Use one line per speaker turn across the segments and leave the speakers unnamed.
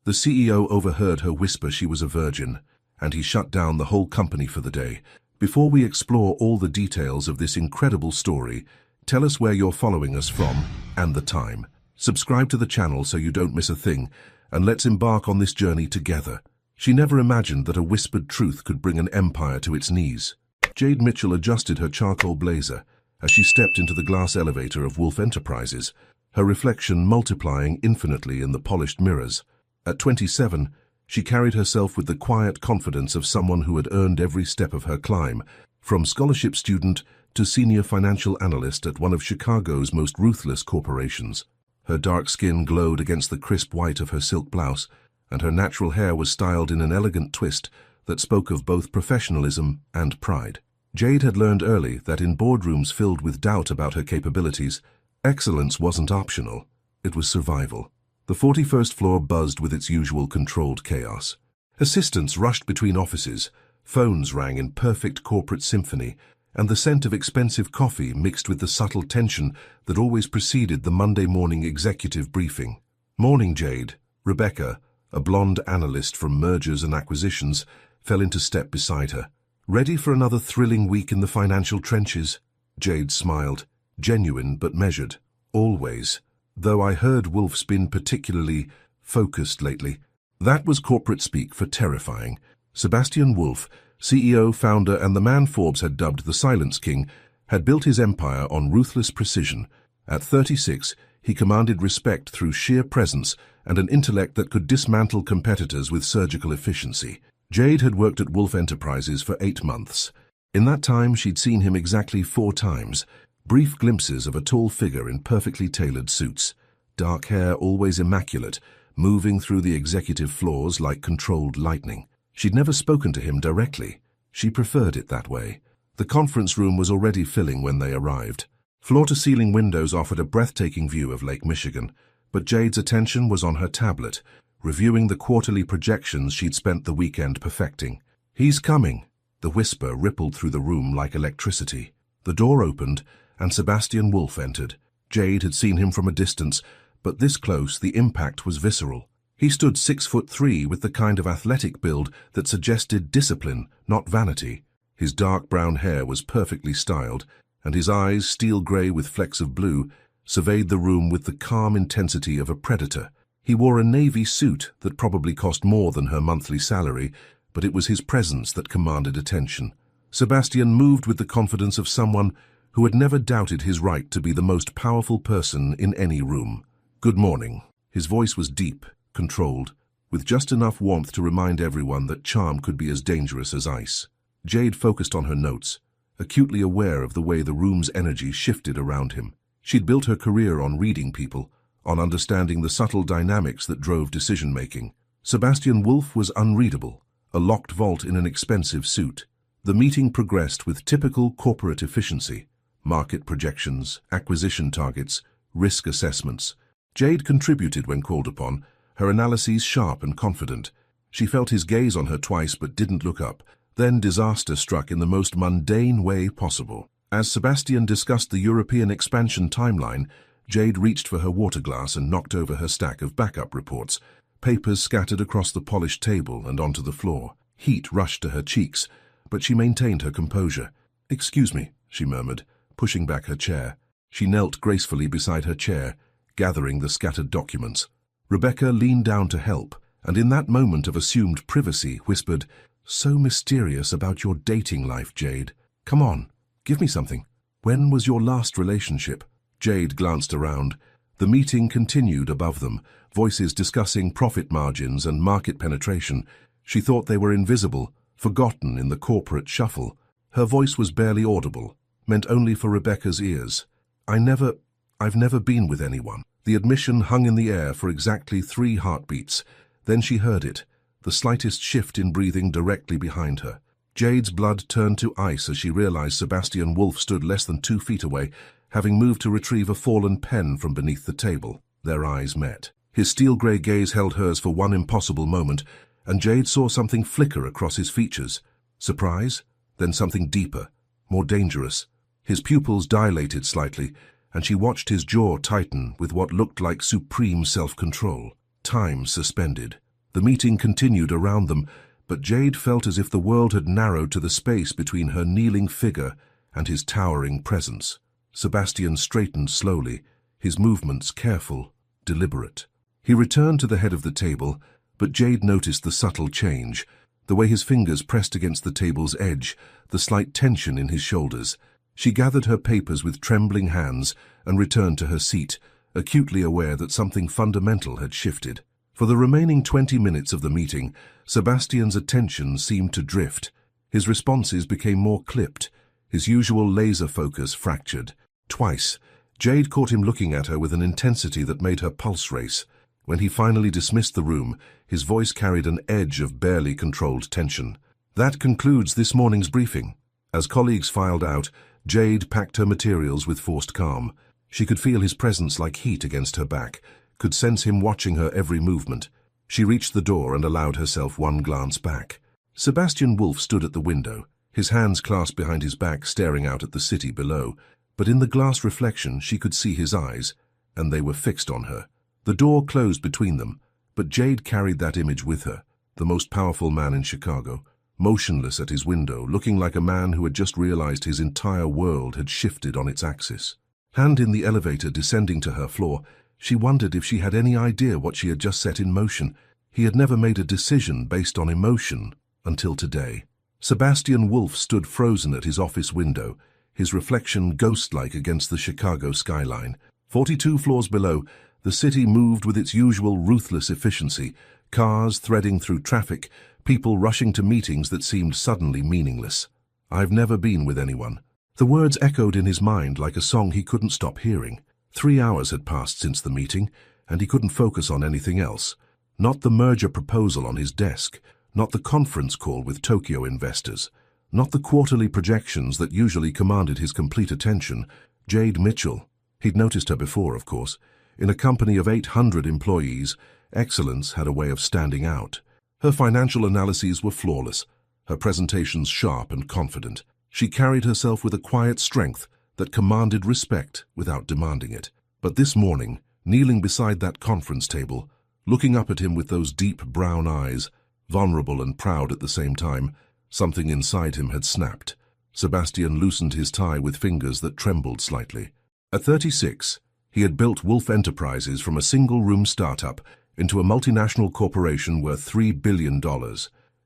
The CEO overheard her whisper she was a virgin, and he shut down the whole company for the day. Before we explore all the details of this incredible story, tell us where you're following us from and the time. Subscribe to the channel so you don't miss a thing, and let's embark on this journey together. She never imagined that a whispered truth could bring an empire to its knees. Jade Mitchell adjusted her charcoal blazer as she stepped into the glass elevator of Wolf Enterprises, her reflection multiplying infinitely in the polished mirrors. At 27, she carried herself with the quiet confidence of someone who had earned every step of her climb, from scholarship student to senior financial analyst at one of Chicago's most ruthless corporations. Her dark skin glowed against the crisp white of her silk blouse, and her natural hair was styled in an elegant twist that spoke of both professionalism and pride. Jade had learned early that in boardrooms filled with doubt about her capabilities, excellence wasn't optional, it was survival. The 41st floor buzzed with its usual controlled chaos. Assistants rushed between offices, phones rang in perfect corporate symphony, and the scent of expensive coffee mixed with the subtle tension that always preceded the Monday morning executive briefing. Morning, Jade. Rebecca, a blonde analyst from mergers and acquisitions, fell into step beside her. Ready for another thrilling week in the financial trenches? Jade smiled, genuine but measured. Always. Though I heard Wolf's been particularly focused lately. That was corporate speak for terrifying. Sebastian Wolf, CEO, founder, and the man Forbes had dubbed the Silence King, had built his empire on ruthless precision. At 36, he commanded respect through sheer presence and an intellect that could dismantle competitors with surgical efficiency. Jade had worked at Wolf Enterprises for 8 months. In that time, she'd seen him exactly 4 times, brief glimpses of a tall figure in perfectly tailored suits, dark hair always immaculate, moving through the executive floors like controlled lightning. She'd never spoken to him directly. She preferred it that way. The conference room was already filling when they arrived. Floor-to-ceiling windows offered a breathtaking view of Lake Michigan, but Jade's attention was on her tablet, reviewing the quarterly projections she'd spent the weekend perfecting. "He's coming." The whisper rippled through the room like electricity. The door opened, and Sebastian Wolf entered. Jade had seen him from a distance, but this close the impact was visceral. He stood 6'3" with the kind of athletic build that suggested discipline, not vanity. His dark brown hair was perfectly styled, and his eyes, steel grey with flecks of blue, surveyed the room with the calm intensity of a predator. He wore a navy suit that probably cost more than her monthly salary, but it was his presence that commanded attention. Sebastian moved with the confidence of someone who had never doubted his right to be the most powerful person in any room. "Good morning." His voice was deep, controlled, with just enough warmth to remind everyone that charm could be as dangerous as ice. Jade focused on her notes, acutely aware of the way the room's energy shifted around him. She'd built her career on reading people, on understanding the subtle dynamics that drove decision-making. Sebastian Wolf was unreadable, a locked vault in an expensive suit. The meeting progressed with typical corporate efficiency: market projections, acquisition targets, risk assessments. Jade contributed when called upon, her analyses sharp and confident. She felt his gaze on her twice but didn't look up. Then disaster struck in the most mundane way possible. As Sebastian discussed the European expansion timeline, Jade reached for her water glass and knocked over her stack of backup reports. Papers scattered across the polished table and onto the floor. Heat rushed to her cheeks, but she maintained her composure. "Excuse me," she murmured, pushing back her chair. She knelt gracefully beside her chair, gathering the scattered documents. Rebecca leaned down to help, and in that moment of assumed privacy whispered, "So mysterious about your dating life, Jade. Come on, give me something. When was your last relationship?" Jade glanced around. The meeting continued above them, voices discussing profit margins and market penetration. She thought they were invisible, forgotten in the corporate shuffle. Her voice was barely audible, meant only for Rebecca's ears. I've never been with anyone." The admission hung in the air for exactly 3 heartbeats. Then she heard it, the slightest shift in breathing directly behind her. Jade's blood turned to ice as she realized Sebastian Wolf stood less than 2 feet away, having moved to retrieve a fallen pen from beneath the table. Their eyes met. His steel-grey gaze held hers for one impossible moment, and Jade saw something flicker across his features. Surprise, then something deeper, more dangerous. His pupils dilated slightly, and she watched his jaw tighten with what looked like supreme self-control. Time suspended. The meeting continued around them, but Jade felt as if the world had narrowed to the space between her kneeling figure and his towering presence. Sebastian straightened slowly, his movements careful, deliberate. He returned to the head of the table, but Jade noticed the subtle change, the way his fingers pressed against the table's edge, the slight tension in his shoulders. She gathered her papers with trembling hands and returned to her seat, acutely aware that something fundamental had shifted. For the remaining 20 minutes of the meeting, Sebastian's attention seemed to drift. His responses became more clipped, his usual laser focus fractured. Twice, Jade caught him looking at her with an intensity that made her pulse race. When he finally dismissed the room, his voice carried an edge of barely controlled tension. That concludes this morning's briefing. As colleagues filed out, Jade packed her materials with forced calm. She could feel his presence like heat against her back, could sense him watching her every movement. She reached the door and allowed herself one glance back. Sebastian Wolf stood at the window, his hands clasped behind his back, staring out at the city below. But in the glass reflection she could see his eyes, and they were fixed on her. The door closed between them, but Jade carried that image with her, the most powerful man in Chicago, motionless at his window, looking like a man who had just realized his entire world had shifted on its axis. Hand in the elevator descending to her floor, she wondered if she had any idea what she had just set in motion. He had never made a decision based on emotion until today. Sebastian Wolf stood frozen at his office window, his reflection ghost-like against the Chicago skyline. 42 floors below, the city moved with its usual ruthless efficiency, cars threading through traffic, people rushing to meetings that seemed suddenly meaningless. "I've never been with anyone." The words echoed in his mind like a song he couldn't stop hearing. 3 hours had passed since the meeting, and he couldn't focus on anything else. Not the merger proposal on his desk, not the conference call with Tokyo investors, not the quarterly projections that usually commanded his complete attention. Jade Mitchell. He'd noticed her before, of course. In a company of 800 employees, excellence had a way of standing out. Her financial analyses were flawless, her presentations sharp and confident. She carried herself with a quiet strength that commanded respect without demanding it. But this morning, kneeling beside that conference table, looking up at him with those deep brown eyes, vulnerable and proud at the same time, something inside him had snapped. Sebastian loosened his tie with fingers that trembled slightly. At 36, he had built Wolf Enterprises from a single-room startup into a multinational corporation worth $3 billion.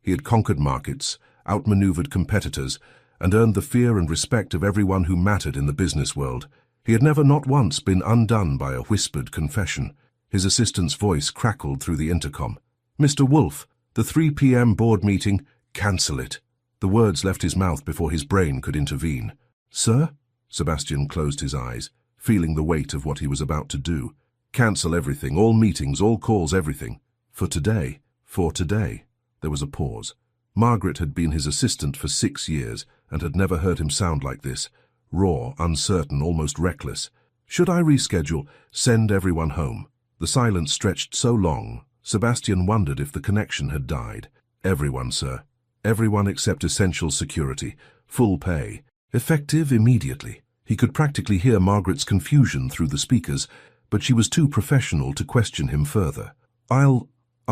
He had conquered markets, outmaneuvered competitors, and earned the fear and respect of everyone who mattered in the business world. He had never not once been undone by a whispered confession. His assistant's voice crackled through the intercom. "Mr. Wolf, the 3 p.m. board meeting, cancel it." The words left his mouth before his brain could intervene. "Sir?" Sebastian closed his eyes, feeling the weight of what he was about to do. Cancel everything, all meetings, all calls, everything. For today. For today. There was a pause. Margaret had been his assistant for 6 years and had never heard him sound like this. Raw, uncertain, almost reckless. "Should I reschedule? Send everyone home." The silence stretched so long, Sebastian wondered if the connection had died. "Everyone, sir. Everyone except essential security. Full pay. Effective immediately." He could practically hear Margaret's confusion through the speakers, but she was too professional to question him further. I'll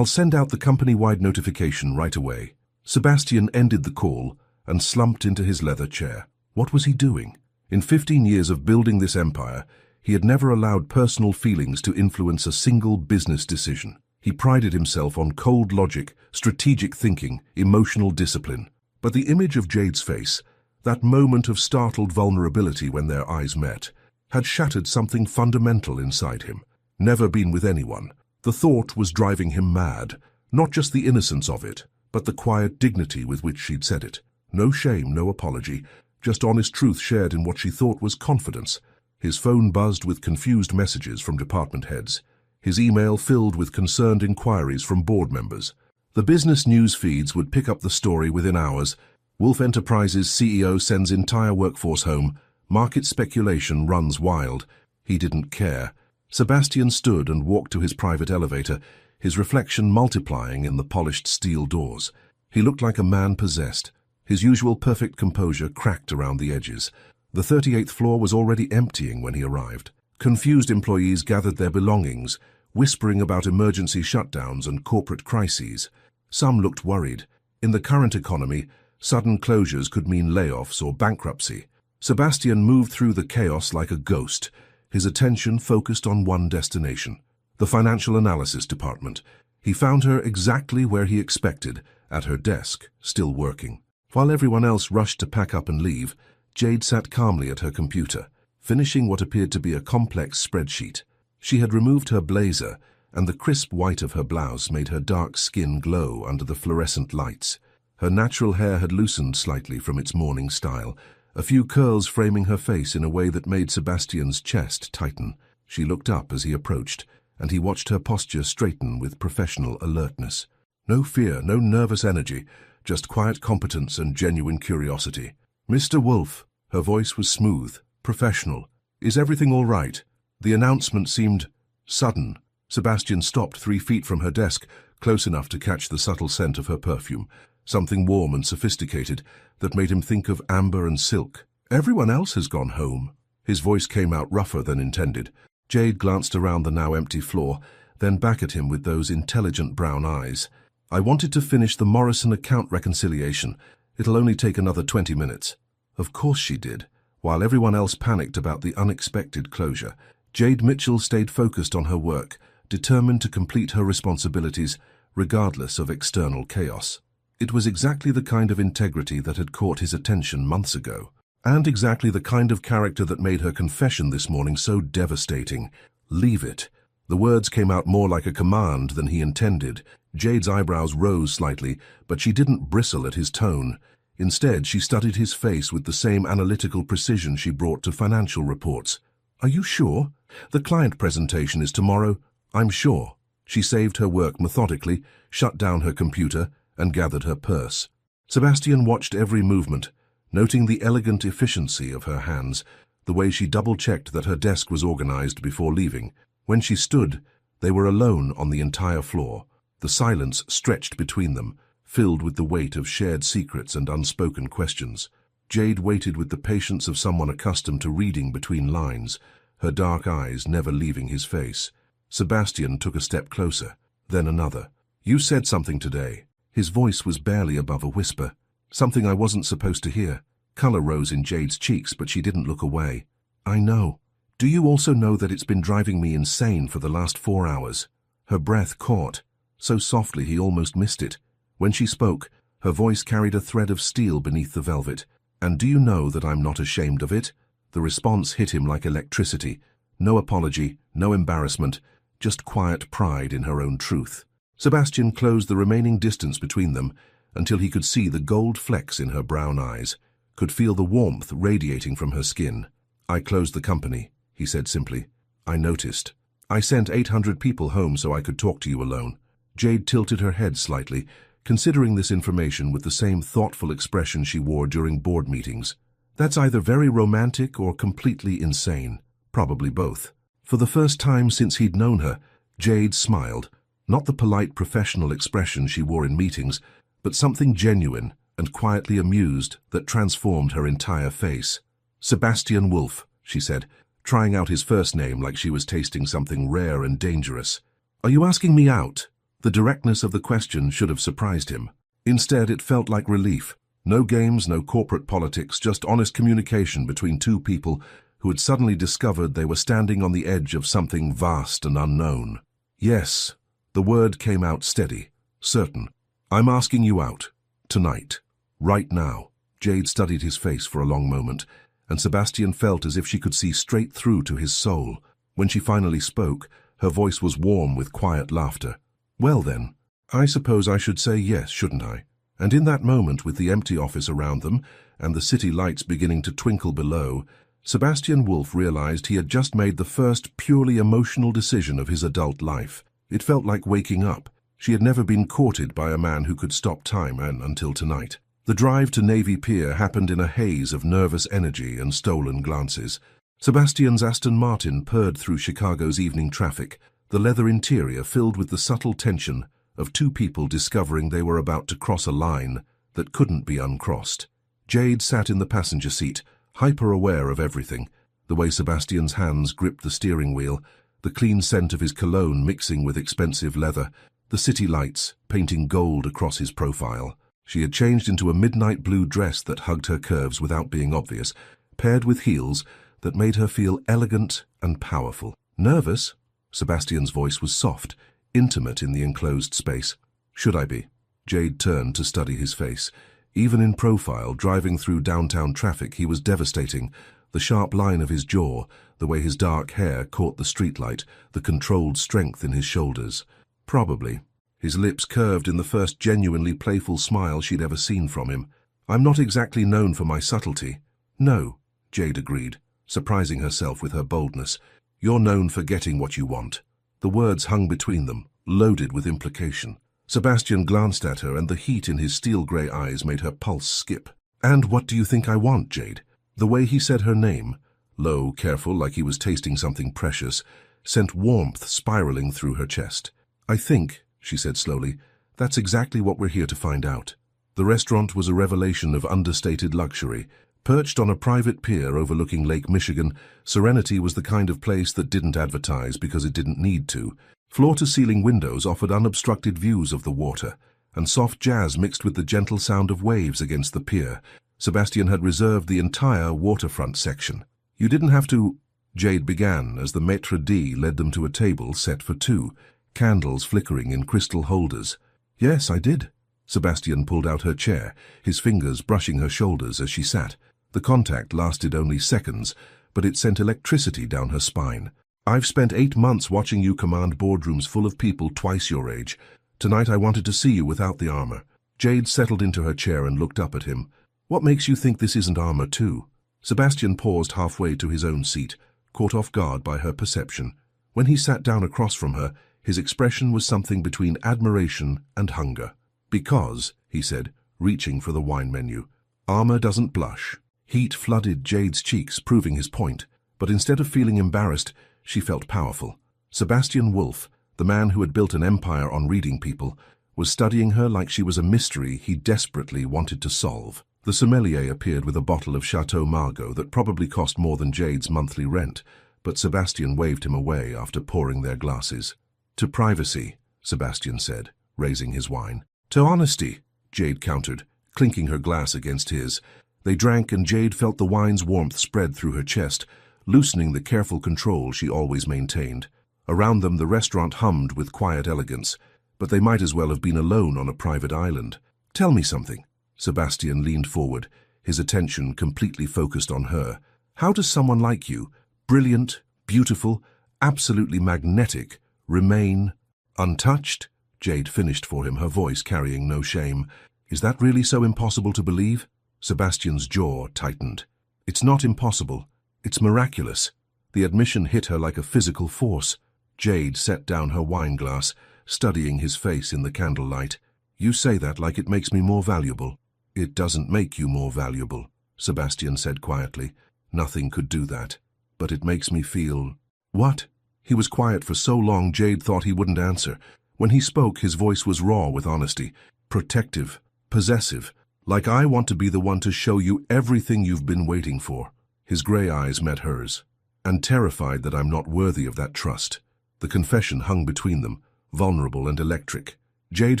send out the company-wide notification right away." Sebastian ended the call and slumped into his leather chair. What was he doing? In 15 years of building this empire, he had never allowed personal feelings to influence a single business decision. He prided himself on cold logic, strategic thinking, emotional discipline. But the image of Jade's face, that moment of startled vulnerability when their eyes met, had shattered something fundamental inside him. Never been with anyone. The thought was driving him mad, not just the innocence of it, but the quiet dignity with which she'd said it. No shame, no apology, just honest truth shared in what she thought was confidence. His phone buzzed with confused messages from department heads. His email filled with concerned inquiries from board members. The business news feeds would pick up the story within hours. Wolf Enterprises CEO sends entire workforce home. Market speculation runs wild. He didn't care. Sebastian stood and walked to his private elevator, his reflection multiplying in the polished steel doors. He looked like a man possessed. His usual perfect composure cracked around the edges. The 38th floor was already emptying when he arrived. Confused employees gathered their belongings, whispering about emergency shutdowns and corporate crises. Some looked worried. In the current economy, sudden closures could mean layoffs or bankruptcy. Sebastian moved through the chaos like a ghost, his attention focused on one destination, the financial analysis department. He found her exactly where he expected, at her desk, still working. While everyone else rushed to pack up and leave, Jade sat calmly at her computer, finishing what appeared to be a complex spreadsheet. She had removed her blazer, and the crisp white of her blouse made her dark skin glow under the fluorescent lights. Her natural hair had loosened slightly from its morning style, a few curls framing her face in a way that made Sebastian's chest tighten. She looked up as he approached, and he watched her posture straighten with professional alertness. No fear, no nervous energy, just quiet competence and genuine curiosity. "Mr. Wolf," her voice was smooth, professional. "Is everything all right?" The announcement seemed sudden. Sebastian stopped 3 feet from her desk, close enough to catch the subtle scent of her perfume, something warm and sophisticated that made him think of amber and silk. "Everyone else has gone home." His voice came out rougher than intended. Jade glanced around the now empty floor, then back at him with those intelligent brown eyes. "I wanted to finish the Morrison account reconciliation. It'll only take another 20 minutes. Of course she did. While everyone else panicked about the unexpected closure, Jade Mitchell stayed focused on her work, determined to complete her responsibilities, regardless of external chaos. It was exactly the kind of integrity that had caught his attention months ago, and exactly the kind of character that made her confession this morning so devastating. "Leave it." The words came out more like a command than he intended. Jade's eyebrows rose slightly, but she didn't bristle at his tone. Instead, she studied his face with the same analytical precision she brought to financial reports. "Are you sure? The client presentation is tomorrow." "I'm sure." She saved her work methodically, shut down her computer, and gathered her purse. Sebastian watched every movement, noting the elegant efficiency of her hands, the way she double-checked that her desk was organized before leaving. When she stood, they were alone on the entire floor. The silence stretched between them, filled with the weight of shared secrets and unspoken questions. Jade waited with the patience of someone accustomed to reading between lines, her dark eyes never leaving his face. Sebastian took a step closer, then another. "You said something today." His voice was barely above a whisper. "Something I wasn't supposed to hear." Color rose in Jade's cheeks, but she didn't look away. "I know. Do you also know that it's been driving me insane for the last 4 hours?" Her breath caught, so softly he almost missed it. When she spoke, her voice carried a thread of steel beneath the velvet. "And do you know that I'm not ashamed of it?" The response hit him like electricity. No apology, no embarrassment, just quiet pride in her own truth. Sebastian closed the remaining distance between them until he could see the gold flecks in her brown eyes, could feel the warmth radiating from her skin. "I closed the company," he said simply. "I noticed. I sent 800 people home so I could talk to you alone." Jade tilted her head slightly, considering this information with the same thoughtful expression she wore during board meetings. "That's either very romantic or completely insane. Probably both." For the first time since he'd known her, Jade smiled, not the polite professional expression she wore in meetings, but something genuine and quietly amused that transformed her entire face. "Sebastian Wolf," she said, trying out his first name like she was tasting something rare and dangerous. "Are you asking me out?" The directness of the question should have surprised him. Instead, it felt like relief. No games, no corporate politics, just honest communication between two people who had suddenly discovered they were standing on the edge of something vast and unknown. "Yes." The word came out steady, certain. "I'm asking you out. Tonight. Right now." Jade studied his face for a long moment, and Sebastian felt as if she could see straight through to his soul. When she finally spoke, her voice was warm with quiet laughter. "Well then, I suppose I should say yes, shouldn't I?" And in that moment, with the empty office around them and the city lights beginning to twinkle below, Sebastian Wolf realized he had just made the first purely emotional decision of his adult life. It felt like waking up. She had never been courted by a man who could stop time, and until tonight. The drive to Navy Pier happened in a haze of nervous energy and stolen glances. Sebastian's Aston Martin purred through Chicago's evening traffic, the leather interior filled with the subtle tension of two people discovering they were about to cross a line that couldn't be uncrossed. Jade sat in the passenger seat, hyper-aware of everything, the way Sebastian's hands gripped the steering wheel, the clean scent of his cologne mixing with expensive leather, the city lights painting gold across his profile. She had changed into a midnight blue dress that hugged her curves without being obvious, paired with heels that made her feel elegant and powerful. Nervous? Sebastian's voice was soft, intimate in the enclosed space. Should I be? Jade turned to study his face. Even in profile, driving through downtown traffic, he was devastating. The sharp line of his jaw, the way his dark hair caught the streetlight, the controlled strength in his shoulders. Probably. His lips curved in the first genuinely playful smile she'd ever seen from him. I'm not exactly known for my subtlety. No, Jade agreed, surprising herself with her boldness. You're known for getting what you want. The words hung between them, loaded with implication. Sebastian glanced at her, and the heat in his steel-grey eyes made her pulse skip. And what do you think I want, Jade? The way he said her name, low, careful, like he was tasting something precious, sent warmth spiraling through her chest. I think, she said slowly, that's exactly what we're here to find out. The restaurant was a revelation of understated luxury. Perched on a private pier overlooking Lake Michigan, Serenity was the kind of place that didn't advertise because it didn't need to. Floor-to-ceiling windows offered unobstructed views of the water, and soft jazz mixed with the gentle sound of waves against the pier. Sebastian had reserved the entire waterfront section. You didn't have to, Jade began as the maitre d' led them to a table set for two, candles flickering in crystal holders. Yes, I did. Sebastian pulled out her chair, his fingers brushing her shoulders as she sat. The contact lasted only seconds, but it sent electricity down her spine. I've spent 8 months watching you command boardrooms full of people twice your age. Tonight I wanted to see you without the armor. Jade settled into her chair and looked up at him. What makes you think this isn't armor too? Sebastian paused halfway to his own seat, caught off guard by her perception. When he sat down across from her, his expression was something between admiration and hunger. Because, he said, reaching for the wine menu, armor doesn't blush. Heat flooded Jade's cheeks, proving his point, but instead of feeling embarrassed, she felt powerful. Sebastian Wolf, the man who had built an empire on reading people, was studying her like she was a mystery he desperately wanted to solve. The sommelier appeared with a bottle of Chateau Margaux that probably cost more than Jade's monthly rent, but Sebastian waved him away after pouring their glasses. To privacy, Sebastian said, raising his wine. To honesty, Jade countered, clinking her glass against his. They drank, and Jade felt the wine's warmth spread through her chest, loosening the careful control she always maintained. Around them the restaurant hummed with quiet elegance, but they might as well have been alone on a private island. Tell me something. Sebastian leaned forward, his attention completely focused on her. How does someone like you, brilliant, beautiful, absolutely magnetic, remain untouched? Jade finished for him, her voice carrying no shame. Is that really so impossible to believe? Sebastian's jaw tightened. It's not impossible. It's miraculous. The admission hit her like a physical force. Jade set down her wineglass, studying his face in the candlelight. You say that like it makes me more valuable. It doesn't make you more valuable, Sebastian said quietly. Nothing could do that. But it makes me feel... What? He was quiet for so long Jade thought he wouldn't answer. When he spoke, his voice was raw with honesty, protective, possessive, like I want to be the one to show you everything you've been waiting for. His grey eyes met hers, and terrified that I'm not worthy of that trust. The confession hung between them, vulnerable and electric. Jade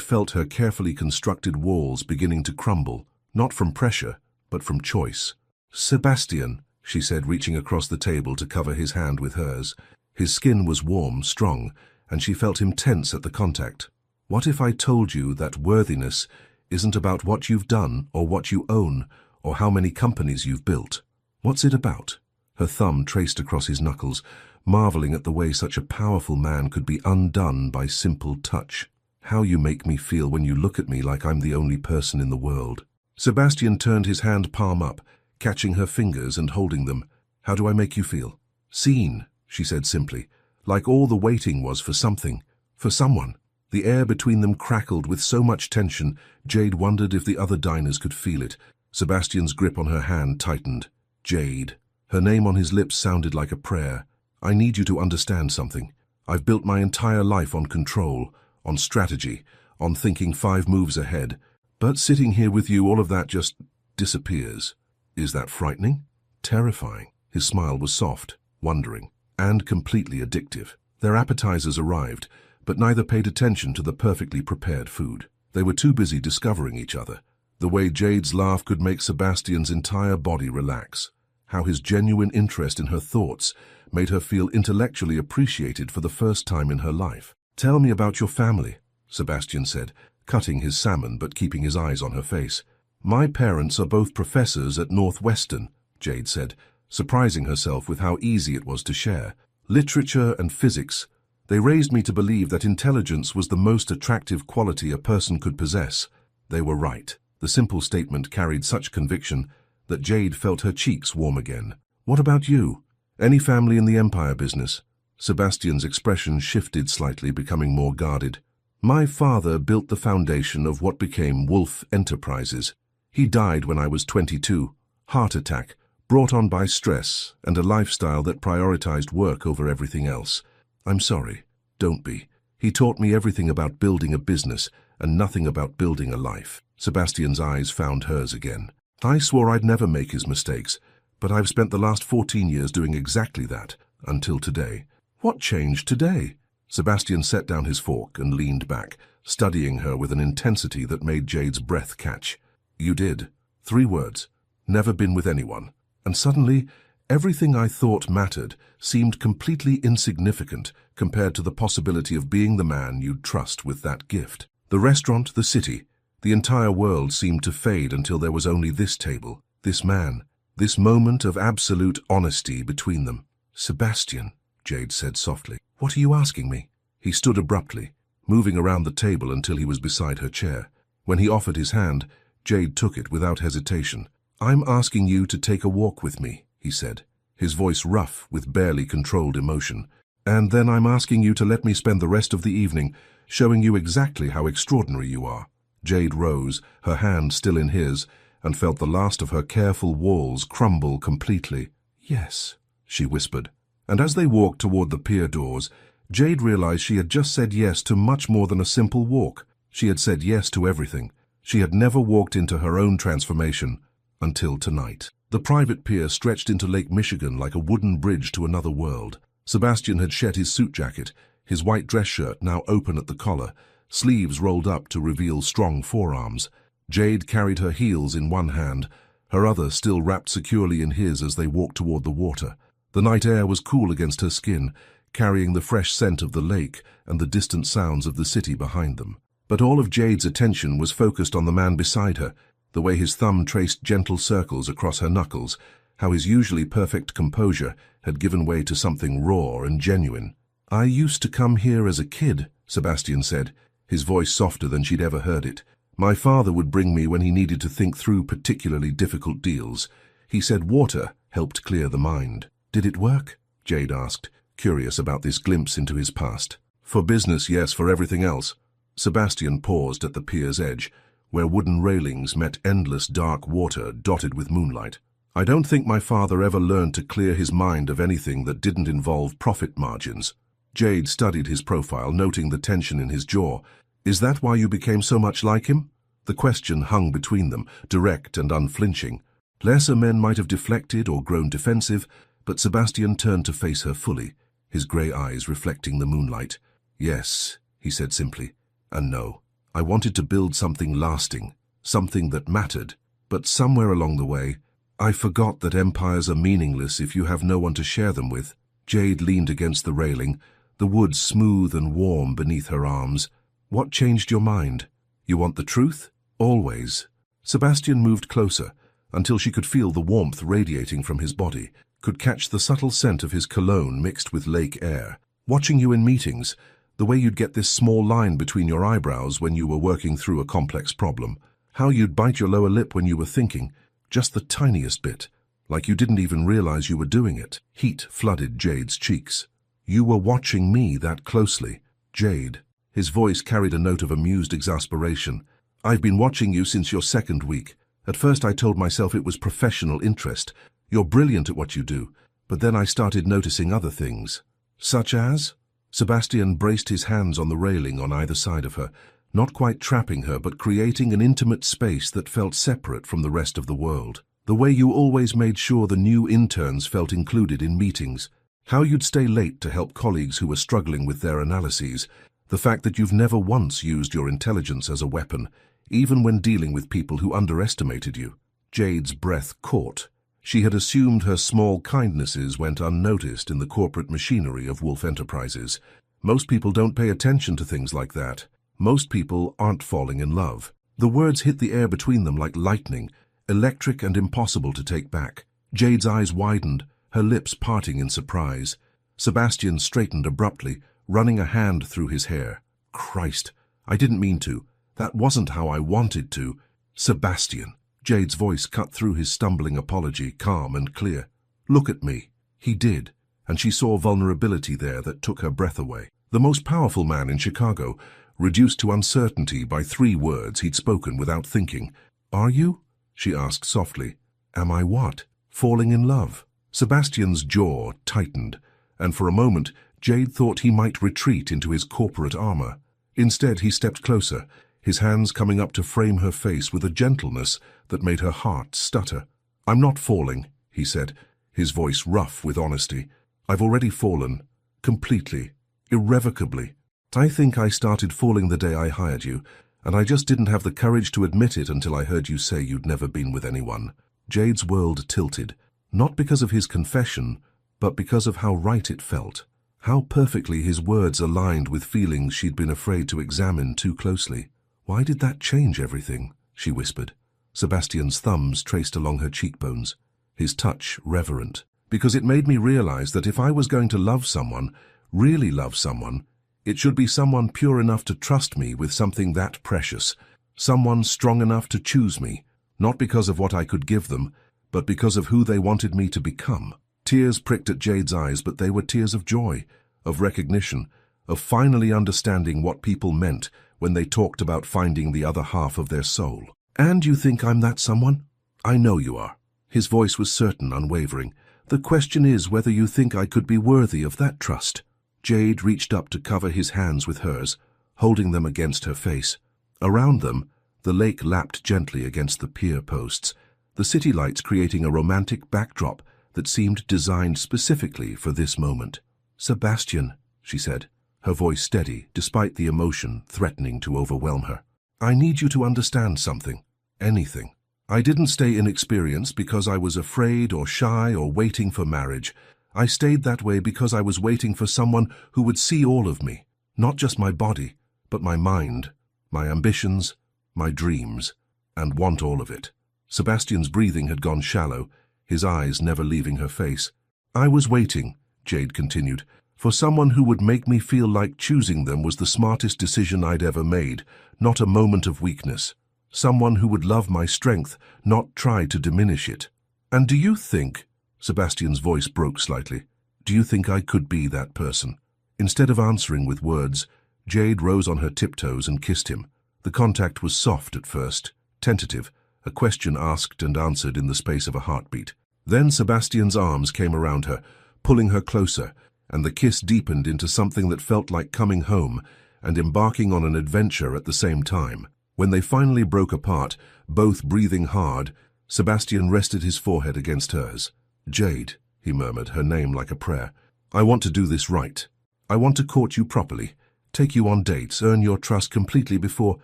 felt her carefully constructed walls beginning to crumble, not from pressure, but from choice. Sebastian, she said, reaching across the table to cover his hand with hers. His skin was warm, strong, and she felt him tense at the contact. What if I told you that worthiness isn't about what you've done or what you own or how many companies you've built? What's it about? Her thumb traced across his knuckles, marveling at the way such a powerful man could be undone by simple touch. How you make me feel when you look at me like I'm the only person in the world. Sebastian turned his hand palm up, catching her fingers and holding them. How do I make you feel? Seen, she said simply, like all the waiting was for something, for someone. The air between them crackled with so much tension, Jade wondered if the other diners could feel it. Sebastian's grip on her hand tightened. Jade. Her name on his lips sounded like a prayer. I need you to understand something. I've built my entire life on control, on strategy, on thinking 5 moves ahead. But sitting here with you, all of that just disappears. Is that frightening? Terrifying. His smile was soft, wondering, and completely addictive. Their appetizers arrived, but neither paid attention to the perfectly prepared food. They were too busy discovering each other. The way Jade's laugh could make Sebastian's entire body relax. How his genuine interest in her thoughts made her feel intellectually appreciated for the first time in her life. "Tell me about your family," Sebastian said, cutting his salmon but keeping his eyes on her face. "My parents are both professors at Northwestern," Jade said, surprising herself with how easy it was to share. "Literature and physics. They raised me to believe that intelligence was the most attractive quality a person could possess." They were right. The simple statement carried such conviction that Jade felt her cheeks warm again. "What about you? Any family in the empire business?" Sebastian's expression shifted slightly, becoming more guarded. "My father built the foundation of what became Wolf Enterprises. He died when I was 22. Heart attack, brought on by stress and a lifestyle that prioritized work over everything else. I'm sorry. Don't be. He taught me everything about building a business and nothing about building a life." Sebastian's eyes found hers again. "I swore I'd never make his mistakes, but I've spent the last 14 years doing exactly that, until today." "What changed today?" Sebastian set down his fork and leaned back, studying her with an intensity that made Jade's breath catch. "You did. 3 words. Never been with anyone. And suddenly, everything I thought mattered seemed completely insignificant compared to the possibility of being the man you'd trust with that gift. The restaurant, the city, the entire world seemed to fade until there was only this table, this man, this moment of absolute honesty between them." "Sebastian," Jade said softly, "what are you asking me?" He stood abruptly, moving around the table until he was beside her chair. When he offered his hand, Jade took it without hesitation. "I'm asking you to take a walk with me," he said, his voice rough with barely controlled emotion. "And then I'm asking you to let me spend the rest of the evening showing you exactly how extraordinary you are." Jade rose, her hand still in his, and felt the last of her careful walls crumble completely. "Yes," she whispered. And as they walked toward the pier doors, Jade realized she had just said yes to much more than a simple walk. She had said yes to everything. She had never walked into her own transformation until tonight. The private pier stretched into Lake Michigan like a wooden bridge to another world. Sebastian had shed his suit jacket, his white dress shirt now open at the collar, sleeves rolled up to reveal strong forearms. Jade carried her heels in one hand, her other still wrapped securely in his as they walked toward the water. The night air was cool against her skin, carrying the fresh scent of the lake and the distant sounds of the city behind them. But all of Jade's attention was focused on the man beside her, the way his thumb traced gentle circles across her knuckles, how his usually perfect composure had given way to something raw and genuine. "I used to come here as a kid," Sebastian said, his voice softer than she'd ever heard it. "My father would bring me when he needed to think through particularly difficult deals. He said water helped clear the mind." "Did it work?" Jade asked, curious about this glimpse into his past. "For business, yes. For everything else." Sebastian paused at the pier's edge, where wooden railings met endless dark water dotted with moonlight. "I don't think my father ever learned to clear his mind of anything that didn't involve profit margins." Jade studied his profile, noting the tension in his jaw. "Is that why you became so much like him?" The question hung between them, direct and unflinching. Lesser men might have deflected or grown defensive, but Sebastian turned to face her fully, his grey eyes reflecting the moonlight. "Yes," he said simply, "and no. I wanted to build something lasting, something that mattered, but somewhere along the way, I forgot that empires are meaningless if you have no one to share them with." Jade leaned against the railing, the wood smooth and warm beneath her arms. "What changed your mind? You want the truth? Always." Sebastian moved closer, until she could feel the warmth radiating from his body, could catch the subtle scent of his cologne mixed with lake air. "Watching you in meetings, the way you'd get this small line between your eyebrows when you were working through a complex problem. How you'd bite your lower lip when you were thinking, just the tiniest bit, like you didn't even realize you were doing it." Heat flooded Jade's cheeks. "You were watching me that closely." "Jade." His voice carried a note of amused exasperation. "I've been watching you since your second week. At first I told myself it was professional interest. You're brilliant at what you do. But then I started noticing other things." "Such as?" Sebastian braced his hands on the railing on either side of her, not quite trapping her but creating an intimate space that felt separate from the rest of the world. "The way you always made sure the new interns felt included in meetings. How you'd stay late to help colleagues who were struggling with their analyses. The fact that you've never once used your intelligence as a weapon, even when dealing with people who underestimated you. Jade's breath caught. She had assumed her small kindnesses went unnoticed in the corporate machinery of Wolf Enterprises. Most people don't pay attention to things like that. Most people aren't falling in love. The words hit the air between them like lightning, electric and impossible to take back. Jade's eyes widened, her lips parting in surprise. Sebastian straightened abruptly, running a hand through his hair. Christ, I didn't mean to. That wasn't how I wanted to. Sebastian. Jade's voice cut through his stumbling apology, calm and clear. Look at me. He did, and she saw vulnerability there that took her breath away. The most powerful man in Chicago, reduced to uncertainty by 3 words he'd spoken without thinking. Are you? She asked softly. Am I what? Falling in love? Sebastian's jaw tightened, and for a moment Jade thought he might retreat into his corporate armor. Instead, he stepped closer, his hands coming up to frame her face with a gentleness that made her heart stutter. I'm not falling, he said, his voice rough with honesty. I've already fallen. Completely. Irrevocably. I think I started falling the day I hired you, and I just didn't have the courage to admit it until I heard you say you'd never been with anyone. Jade's world tilted, not because of his confession, but because of how right it felt. How perfectly his words aligned with feelings she'd been afraid to examine too closely. Why did that change everything? She whispered. Sebastian's thumbs traced along her cheekbones, his touch reverent. Because it made me realize that if I was going to love someone, really love someone, it should be someone pure enough to trust me with something that precious, someone strong enough to choose me, not because of what I could give them, but because of who they wanted me to become. Tears pricked at Jade's eyes, but they were tears of joy, of recognition, of finally understanding what people meant when they talked about finding the other half of their soul. And you think I'm that someone? I know you are. His voice was certain, unwavering. The question is whether you think I could be worthy of that trust. Jade reached up to cover his hands with hers, holding them against her face. Around them, the lake lapped gently against the pier posts, the city lights creating a romantic backdrop that seemed designed specifically for this moment. Sebastian, she said, her voice steady despite the emotion threatening to overwhelm her. I need you to understand something. Anything. I didn't stay inexperienced because I was afraid or shy or waiting for marriage. I stayed that way because I was waiting for someone who would see all of me, not just my body, but my mind, my ambitions, my dreams, and want all of it. Sebastian's breathing had gone shallow, his eyes never leaving her face. I was waiting, Jade continued, for someone who would make me feel like choosing them was the smartest decision I'd ever made, not a moment of weakness. Someone who would love my strength, not try to diminish it. And do you think, Sebastian's voice broke slightly, do you think I could be that person? Instead of answering with words, Jade rose on her tiptoes and kissed him. The contact was soft at first, tentative, a question asked and answered in the space of a heartbeat. Then Sebastian's arms came around her, pulling her closer, and the kiss deepened into something that felt like coming home and embarking on an adventure at the same time. When they finally broke apart, both breathing hard, Sebastian rested his forehead against hers. Jade, he murmured, her name like a prayer. I want to do this right. I want to court you properly, take you on dates, earn your trust completely before...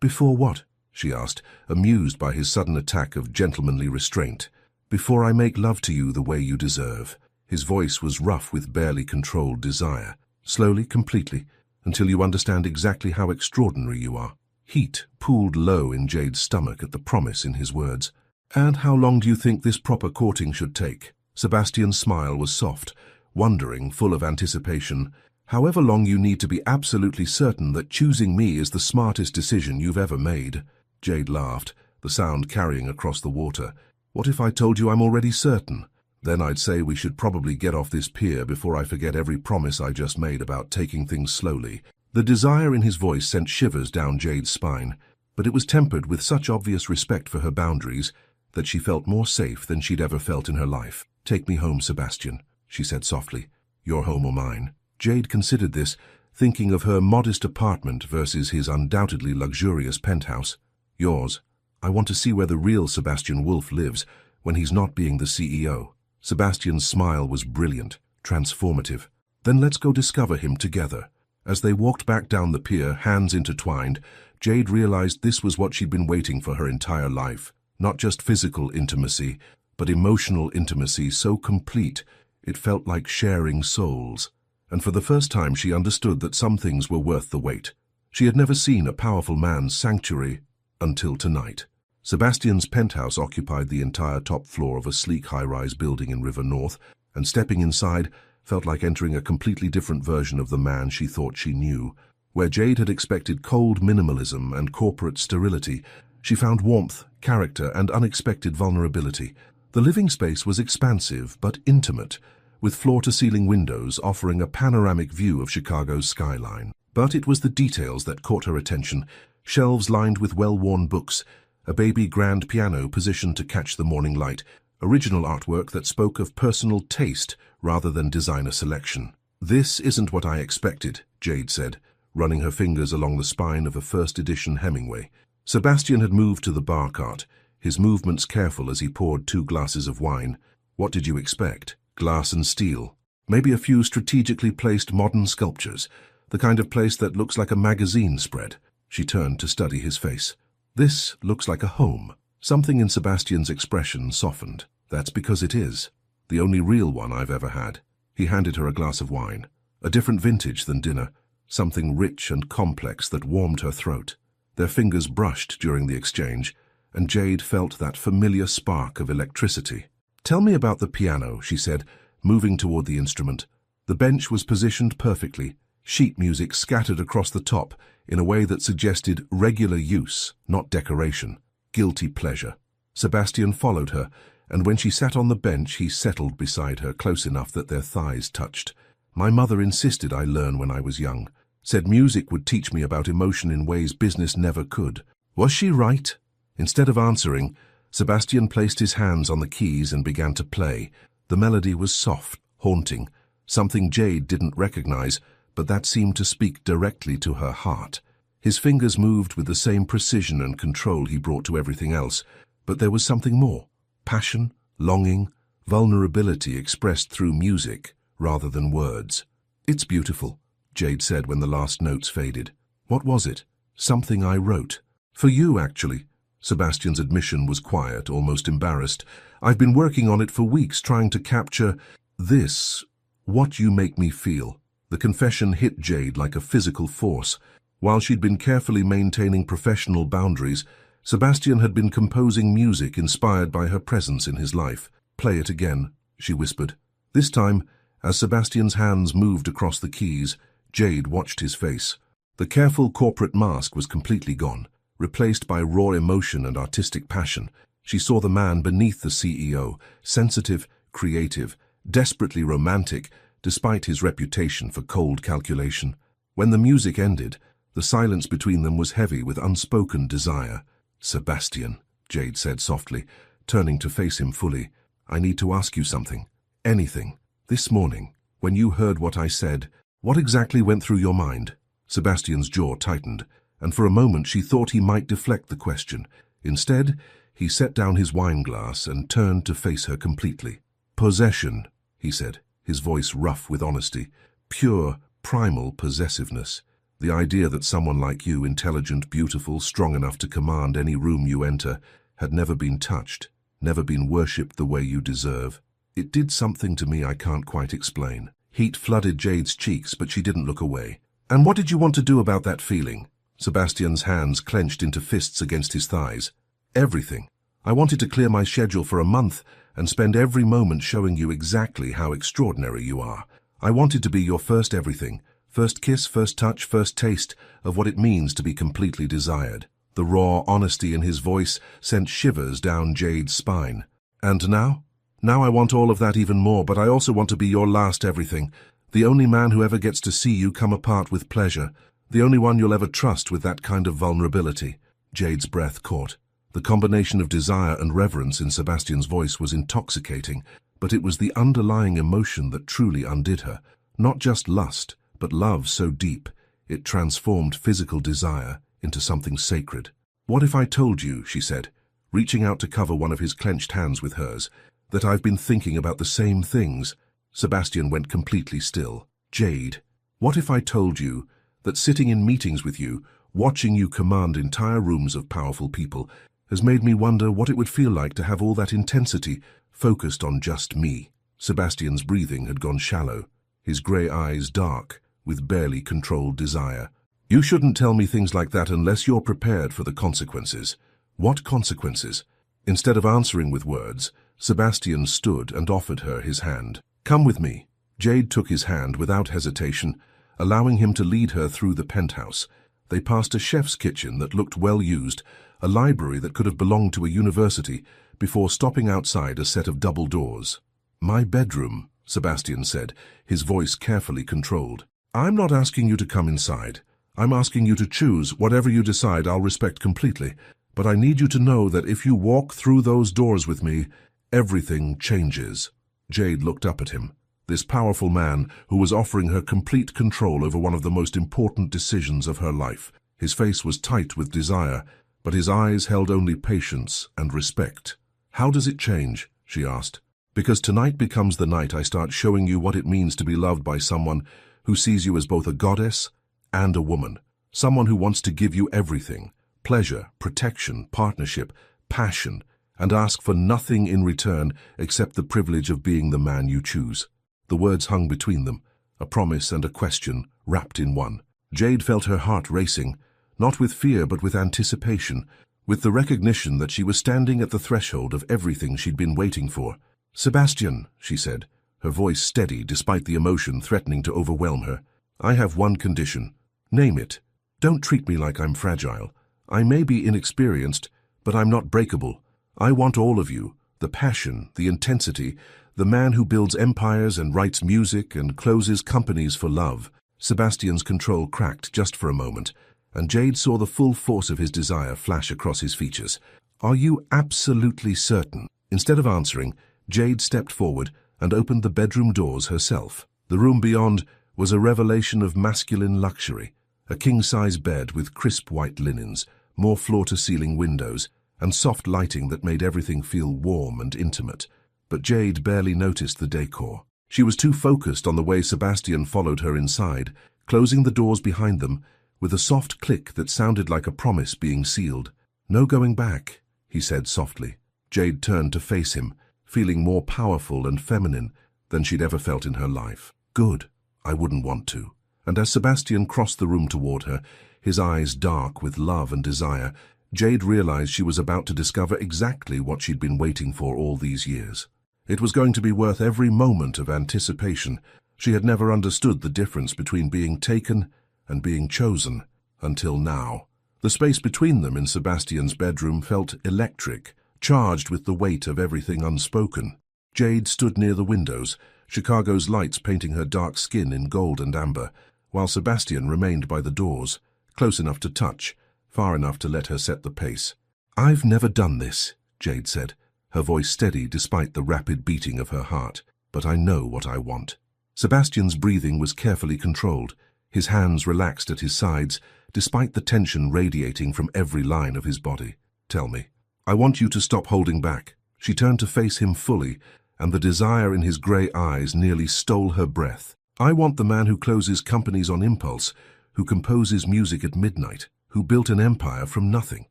Before what? She asked, amused by his sudden attack of gentlemanly restraint. Before I make love to you the way you deserve. His voice was rough with barely controlled desire. Slowly, completely, until you understand exactly how extraordinary you are. Heat pooled low in Jade's stomach at the promise in his words. And how long do you think this proper courting should take? Sebastian's smile was soft, wondering, full of anticipation. However long you need to be absolutely certain that choosing me is the smartest decision you've ever made. Jade laughed, the sound carrying across the water. What if I told you I'm already certain? Then I'd say we should probably get off this pier before I forget every promise I just made about taking things slowly. The desire in his voice sent shivers down Jade's spine, but it was tempered with such obvious respect for her boundaries that she felt more safe than she'd ever felt in her life. Take me home, Sebastian, she said softly. Your home or mine? Jade considered this, thinking of her modest apartment versus his undoubtedly luxurious penthouse. Yours. I want to see where the real Sebastian Wolf lives when he's not being the CEO. Sebastian's smile was brilliant, Transformative. Then let's go discover him together. As they walked back down the pier, hands intertwined, Jade realized this was what she'd been waiting for her entire life. Not just physical intimacy, but emotional intimacy so complete it felt like sharing souls. And for the first time she understood that some things were worth the wait. She had never seen a powerful man's sanctuary until tonight. Sebastian's penthouse occupied the entire top floor of a sleek high-rise building in River North, and stepping inside felt like entering a completely different version of the man she thought she knew. Where Jade had expected cold minimalism and corporate sterility, she found warmth, character, and unexpected vulnerability. The living space was expansive but intimate, with floor-to-ceiling windows offering a panoramic view of Chicago's skyline. But it was the details that caught her attention: shelves lined with well-worn books, a baby grand piano positioned to catch the morning light, original artwork that spoke of personal taste rather than designer selection. "This isn't what I expected," Jade said, running her fingers along the spine of a first-edition Hemingway. Sebastian had moved to the bar cart, his movements careful as he poured 2 glasses of wine. "What did you expect? Glass and steel. Maybe a few strategically placed modern sculptures, the kind of place that looks like a magazine spread." She turned to study his face. "This looks like a home." Something in Sebastian's expression softened. "That's because it is. The only real one I've ever had." He handed her a glass of wine, a different vintage than dinner, something rich and complex that warmed her throat. Their fingers brushed during the exchange, and Jade felt that familiar spark of electricity. "Tell me about the piano," she said, moving toward the instrument. The bench was positioned perfectly, sheet music scattered across the top in a way that suggested regular use, not decoration. Guilty pleasure. Sebastian followed her, and when she sat on the bench he settled beside her close enough that their thighs touched. "My mother insisted I learn when I was young. Said music would teach me about emotion in ways business never could. Was she right?" Instead of answering, Sebastian placed his hands on the keys and began to play. The melody was soft, haunting, something Jade didn't recognize, but that seemed to speak directly to her heart. His fingers moved with the same precision and control he brought to everything else, but there was something more. Passion, longing, vulnerability expressed through music rather than words. "It's beautiful," Jade said when the last notes faded. "What was it?" "Something I wrote. For you, actually." Sebastian's admission was quiet, almost embarrassed. "I've been working on it for weeks, trying to capture this, what you make me feel." The confession hit Jade like a physical force. While she'd been carefully maintaining professional boundaries, Sebastian had been composing music inspired by her presence in his life. "Play it again," she whispered. This time, as Sebastian's hands moved across the keys, Jade watched his face. The careful corporate mask was completely gone, replaced by raw emotion and artistic passion. She saw the man beneath the CEO, sensitive, creative, desperately romantic, despite his reputation for cold calculation. When the music ended, the silence between them was heavy with unspoken desire. "Sebastian," Jade said softly, turning to face him fully, "I need to ask you something. Anything. This morning, when you heard what I said, what exactly went through your mind?" Sebastian's jaw tightened, and for a moment she thought he might deflect the question. Instead, he set down his wine glass and turned to face her completely. "Possession," he said, his voice rough with honesty. "Pure, primal possessiveness. The idea that someone like you, intelligent, beautiful, strong enough to command any room you enter, had never been touched, never been worshipped the way you deserve. It did something to me I can't quite explain." Heat flooded Jade's cheeks, but she didn't look away. "And what did you want to do about that feeling?" Sebastian's hands clenched into fists against his thighs. "Everything. I wanted to clear my schedule for a month and spend every moment showing you exactly how extraordinary you are. I wanted to be your first everything, first kiss, first touch, first taste of what it means to be completely desired." The raw honesty in his voice sent shivers down Jade's spine. "And now? Now I want all of that even more, but I also want to be your last everything, the only man who ever gets to see you come apart with pleasure, the only one you'll ever trust with that kind of vulnerability." Jade's breath caught. The combination of desire and reverence in Sebastian's voice was intoxicating, but it was the underlying emotion that truly undid her. Not just lust, but love so deep, it transformed physical desire into something sacred. "What if I told you," she said, reaching out to cover one of his clenched hands with hers, "that I've been thinking about the same things?" Sebastian went completely still. Jade, what if I told you that sitting in meetings with you, watching you command entire rooms of powerful people, has made me wonder what it would feel like to have all that intensity focused on just me? Sebastian's breathing had gone shallow, his grey eyes dark, with barely controlled desire. You shouldn't tell me things like that unless you're prepared for the consequences. What consequences? Instead of answering with words, Sebastian stood and offered her his hand. Come with me. Jade took his hand without hesitation, allowing him to lead her through the penthouse. They passed a chef's kitchen that looked well used, a library that could have belonged to a university, before stopping outside a set of double doors. My bedroom, Sebastian said, his voice carefully controlled. I'm not asking you to come inside. I'm asking you to choose. Whatever you decide, I'll respect completely. But I need you to know that if you walk through those doors with me, everything changes. Jade looked up at him. This powerful man who was offering her complete control over one of the most important decisions of her life. His face was tight with desire, but his eyes held only patience and respect. How does it change? She asked. Because tonight becomes the night I start showing you what it means to be loved by someone who sees you as both a goddess and a woman. Someone who wants to give you everything: pleasure, protection, partnership, passion, and ask for nothing in return except the privilege of being the man you choose. The words hung between them, a promise and a question wrapped in one. Jade felt her heart racing, not with fear but with anticipation, with the recognition that she was standing at the threshold of everything she'd been waiting for. Sebastian, she said, her voice steady despite the emotion threatening to overwhelm her. I have one condition. Name it. Don't treat me like I'm fragile. I may be inexperienced, but I'm not breakable. I want all of you, the passion, the intensity, the man who builds empires and writes music and closes companies for love. Sebastian's control cracked just for a moment, and Jade saw the full force of his desire flash across his features. Are you absolutely certain? Instead of answering, Jade stepped forward and opened the bedroom doors herself. The room beyond was a revelation of masculine luxury, a king-size bed with crisp white linens, more floor-to-ceiling windows, and soft lighting that made everything feel warm and intimate. But Jade barely noticed the decor. She was too focused on the way Sebastian followed her inside, closing the doors behind them with a soft click that sounded like a promise being sealed. No going back, he said softly. Jade turned to face him, feeling more powerful and feminine than she'd ever felt in her life. Good, I wouldn't want to. And as Sebastian crossed the room toward her, his eyes dark with love and desire, Jade realized she was about to discover exactly what she'd been waiting for all these years. It was going to be worth every moment of anticipation. She had never understood the difference between being taken and being chosen, until now. The space between them in Sebastian's bedroom felt electric, charged with the weight of everything unspoken. Jade stood near the windows, Chicago's lights painting her dark skin in gold and amber, while Sebastian remained by the doors, close enough to touch, far enough to let her set the pace. I've never done this, Jade said, her voice steady despite the rapid beating of her heart. But I know what I want. Sebastian's breathing was carefully controlled, his hands relaxed at his sides, despite the tension radiating from every line of his body. Tell me. I want you to stop holding back. She turned to face him fully, and the desire in his grey eyes nearly stole her breath. I want the man who closes companies on impulse, who composes music at midnight, who built an empire from nothing.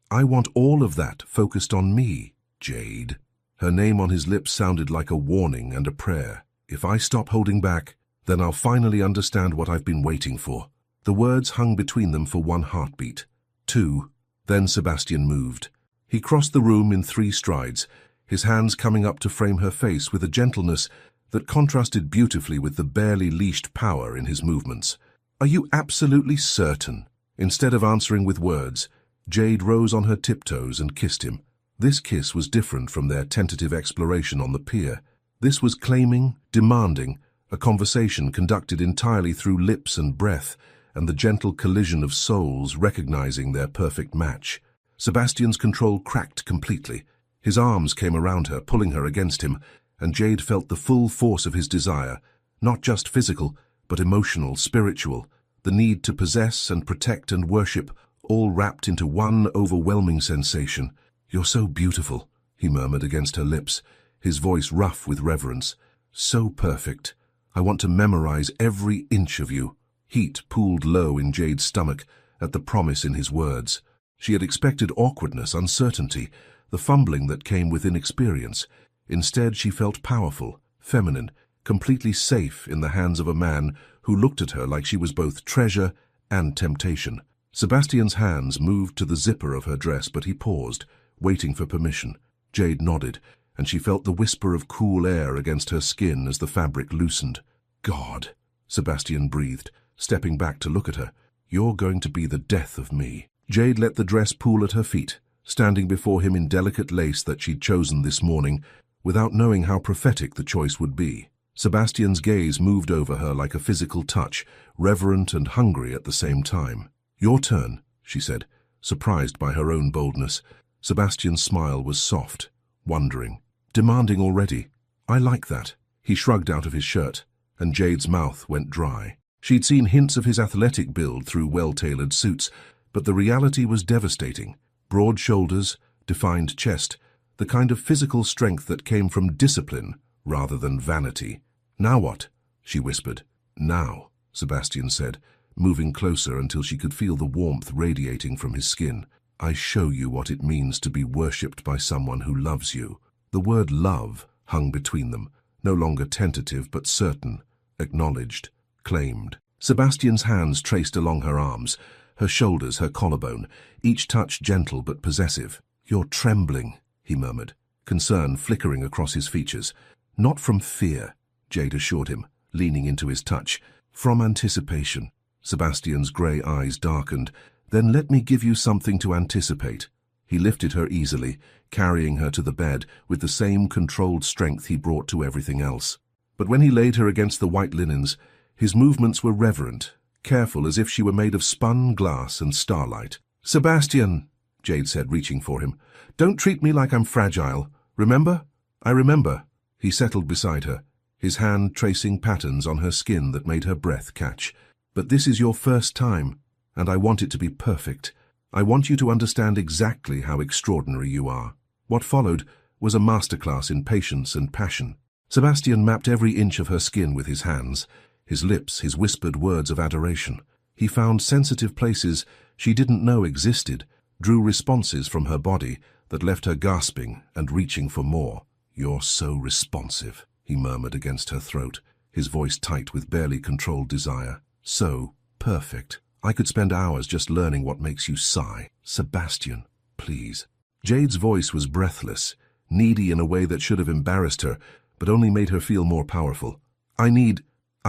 I want all of that focused on me, Jade. Her name on his lips sounded like a warning and a prayer. If I stop holding back, then I'll finally understand what I've been waiting for. The words hung between them for one heartbeat. Two. Then Sebastian moved. He crossed the room in 3 strides, his hands coming up to frame her face with a gentleness that contrasted beautifully with the barely leashed power in his movements. Are you absolutely certain? Instead of answering with words, Jade rose on her tiptoes and kissed him. This kiss was different from their tentative exploration on the pier. This was claiming, demanding, a conversation conducted entirely through lips and breath, and the gentle collision of souls recognizing their perfect match. Sebastian's control cracked completely. His arms came around her, pulling her against him, and Jade felt the full force of his desire, not just physical, but emotional, spiritual, the need to possess and protect and worship, all wrapped into one overwhelming sensation. You're so beautiful, he murmured against her lips, his voice rough with reverence. So perfect. I want to memorize every inch of you. Heat pooled low in Jade's stomach at the promise in his words. She had expected awkwardness, uncertainty, the fumbling that came with inexperience. Instead, she felt powerful, feminine, completely safe in the hands of a man who looked at her like she was both treasure and temptation. Sebastian's hands moved to the zipper of her dress, but he paused, waiting for permission. Jade nodded, and she felt the whisper of cool air against her skin as the fabric loosened. God, Sebastian breathed, stepping back to look at her. You're going to be the death of me. Jade let the dress pool at her feet, standing before him in delicate lace that she'd chosen this morning, without knowing how prophetic the choice would be. Sebastian's gaze moved over her like a physical touch, reverent and hungry at the same time. Your turn, she said, surprised by her own boldness. Sebastian's smile was soft, wondering, demanding already. I like that. He shrugged out of his shirt, and Jade's mouth went dry. She'd seen hints of his athletic build through well-tailored suits, but the reality was devastating. Broad shoulders, defined chest, the kind of physical strength that came from discipline rather than vanity. Now what? She whispered. Now, Sebastian said, moving closer until she could feel the warmth radiating from his skin. I show you what it means to be worshipped by someone who loves you. The word love hung between them, no longer tentative but certain, acknowledged, claimed. Sebastian's hands traced along her arms, her shoulders, her collarbone, each touch gentle but possessive. You're trembling, he murmured, concern flickering across his features. Not from fear, Jade assured him, leaning into his touch. From anticipation. Sebastian's grey eyes darkened. Then let me give you something to anticipate. He lifted her easily, carrying her to the bed with the same controlled strength he brought to everything else. But when he laid her against the white linens, his movements were reverent, careful as if she were made of spun glass and starlight. Sebastian, Jade said, reaching for him, don't treat me like I'm fragile. Remember? I remember. He settled beside her, his hand tracing patterns on her skin that made her breath catch. But this is your first time, and I want it to be perfect. I want you to understand exactly how extraordinary you are. What followed was a masterclass in patience and passion. Sebastian mapped every inch of her skin with his hands, his lips, his whispered words of adoration. He found sensitive places she didn't know existed, drew responses from her body that left her gasping and reaching for more. You're so responsive, he murmured against her throat, his voice tight with barely controlled desire. So perfect. I could spend hours just learning what makes you sigh. Sebastian, please. Jade's voice was breathless, needy in a way that should have embarrassed her, but only made her feel more powerful. I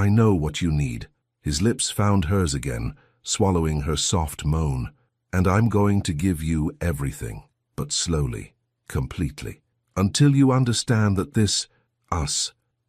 know what you need. His lips found hers again, swallowing her soft moan. And I'm going to give you everything, but slowly, completely, until you understand that this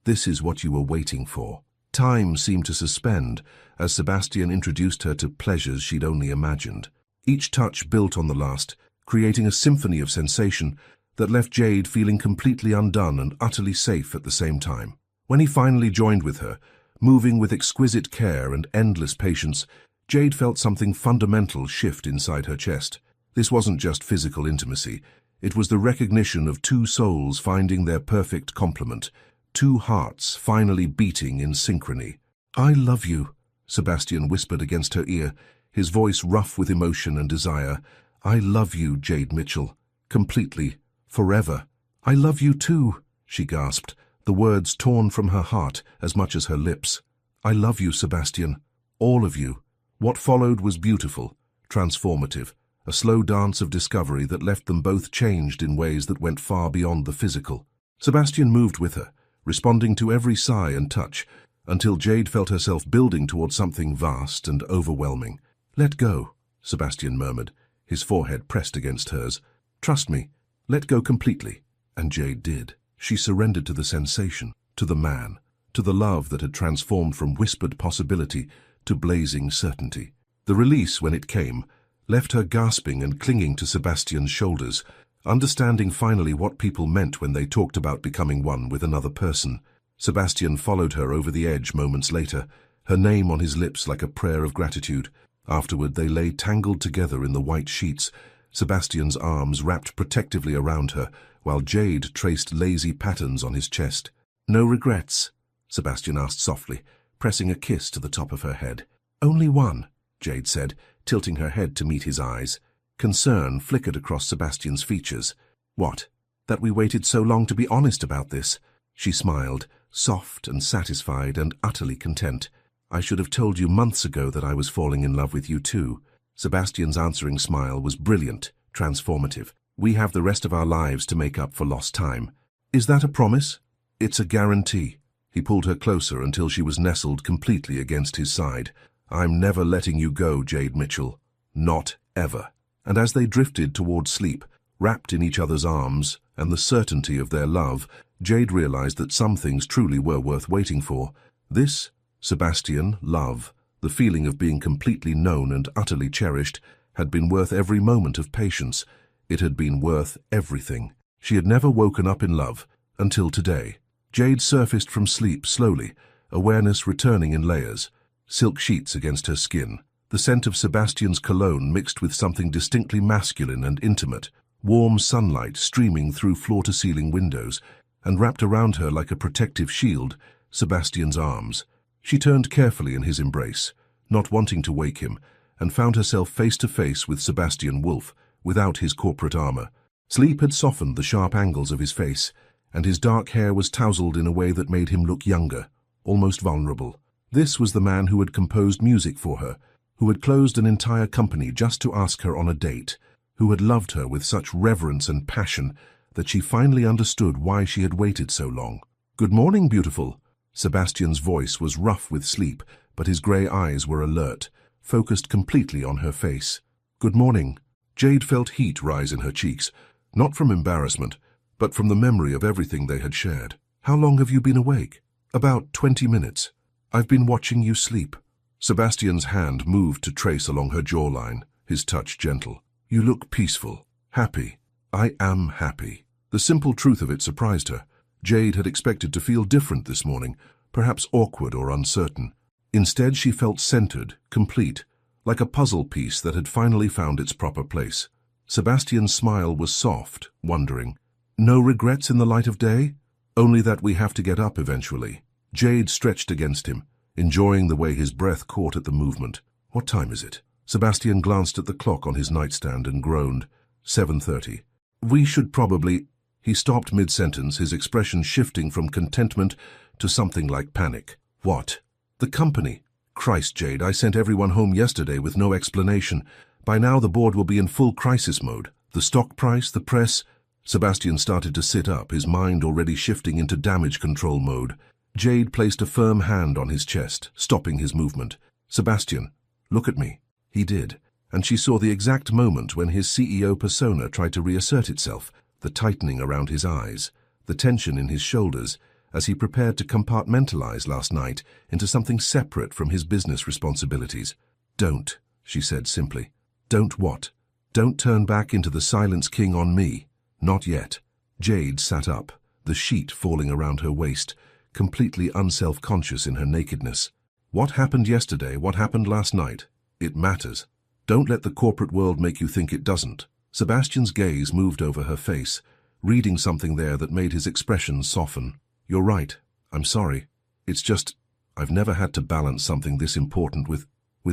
is what you were waiting for. Time seemed to suspend as Sebastian introduced her to pleasures she'd only imagined. Each touch built on the last, creating a symphony of sensation that left Jade feeling completely undone and utterly safe at the same time. When he finally joined with her, moving with exquisite care and endless patience, Jade felt something fundamental shift inside her chest. This wasn't just physical intimacy. It was the recognition of two souls finding their perfect complement, two hearts finally beating in synchrony. I love you, Sebastian whispered against her ear, his voice rough with emotion and desire. I love you, Jade Mitchell. Completely. Forever. I love you too, she gasped, the words torn from her heart as much as her lips. I love you, Sebastian. All of you. What followed was beautiful, transformative, a slow dance of discovery that left them both changed in ways that went far beyond the physical. Sebastian moved with her, responding to every sigh and touch, until Jade felt herself building towards something vast and overwhelming. Let go, Sebastian murmured, his forehead pressed against hers. Trust me, let go completely. And Jade did. She surrendered to the sensation, to the man, to the love that had transformed from whispered possibility to blazing certainty. The release, when it came, left her gasping and clinging to Sebastian's shoulders, understanding finally what people meant when they talked about becoming one with another person. Sebastian followed her over the edge moments later, her name on his lips like a prayer of gratitude. Afterward they lay tangled together in the white sheets, Sebastian's arms wrapped protectively around her, while Jade traced lazy patterns on his chest. No regrets? Sebastian asked softly, pressing a kiss to the top of her head. Only one, Jade said, tilting her head to meet his eyes. Concern flickered across Sebastian's features. What? That we waited so long to be honest about this? She smiled, soft and satisfied and utterly content. I should have told you months ago that I was falling in love with you too. Sebastian's answering smile was brilliant, transformative. We have the rest of our lives to make up for lost time. Is that a promise? It's a guarantee. He pulled her closer until she was nestled completely against his side. I'm never letting you go, Jade Mitchell. Not ever. And as they drifted toward sleep, wrapped in each other's arms and the certainty of their love, Jade realized that some things truly were worth waiting for. This, Sebastian, love, the feeling of being completely known and utterly cherished, had been worth every moment of patience. It had been worth everything. She had never woken up in love until today. Jade surfaced from sleep slowly, awareness returning in layers, silk sheets against her skin. The scent of Sebastian's cologne mixed with something distinctly masculine and intimate, warm sunlight streaming through floor-to-ceiling windows, and wrapped around her like a protective shield, Sebastian's arms. She turned carefully in his embrace, not wanting to wake him, and found herself face to face with Sebastian Wolf, without his corporate armor. Sleep had softened the sharp angles of his face, and his dark hair was tousled in a way that made him look younger, almost vulnerable. This was the man who had composed music for her, who had closed an entire company just to ask her on a date, who had loved her with such reverence and passion that she finally understood why she had waited so long. "Good morning, beautiful." Sebastian's voice was rough with sleep, but his grey eyes were alert, focused completely on her face. "Good morning." Jade felt heat rise in her cheeks, not from embarrassment, but from the memory of everything they had shared. "How long have you been awake?" "About 20 minutes. I've been watching you sleep." Sebastian's hand moved to trace along her jawline, his touch gentle. "You look peaceful, happy." "I am happy." The simple truth of it surprised her. Jade had expected to feel different this morning, perhaps awkward or uncertain. Instead, she felt centered, complete, like a puzzle piece that had finally found its proper place. Sebastian's smile was soft, wondering. "No regrets in the light of day?" "Only that we have to get up eventually." Jade stretched against him, enjoying the way his breath caught at the movement. "What time is it?" Sebastian glanced at the clock on his nightstand and groaned. 7:30. "We should probably—" He stopped mid-sentence, his expression shifting from contentment to something like panic. "What?" "The company." "Christ, Jade, I sent everyone home yesterday with no explanation. By now the board will be in full crisis mode. The stock price, the press—" Sebastian started to sit up, his mind already shifting into damage control mode. Jade placed a firm hand on his chest, stopping his movement. "Sebastian, look at me." He did, and she saw the exact moment when his CEO persona tried to reassert itself, the tightening around his eyes, the tension in his shoulders, as he prepared to compartmentalize last night into something separate from his business responsibilities. "Don't," she said simply. "Don't what?" "Don't turn back into the Silence King on me. Not yet." Jade sat up, the sheet falling around her waist, completely unself-conscious in her nakedness. "What happened yesterday, what happened last night? It matters. Don't let the corporate world make you think it doesn't." Sebastian's gaze moved over her face, reading something there that made his expression soften. "You're right. I'm sorry. It's just, I've never had to balance something this important with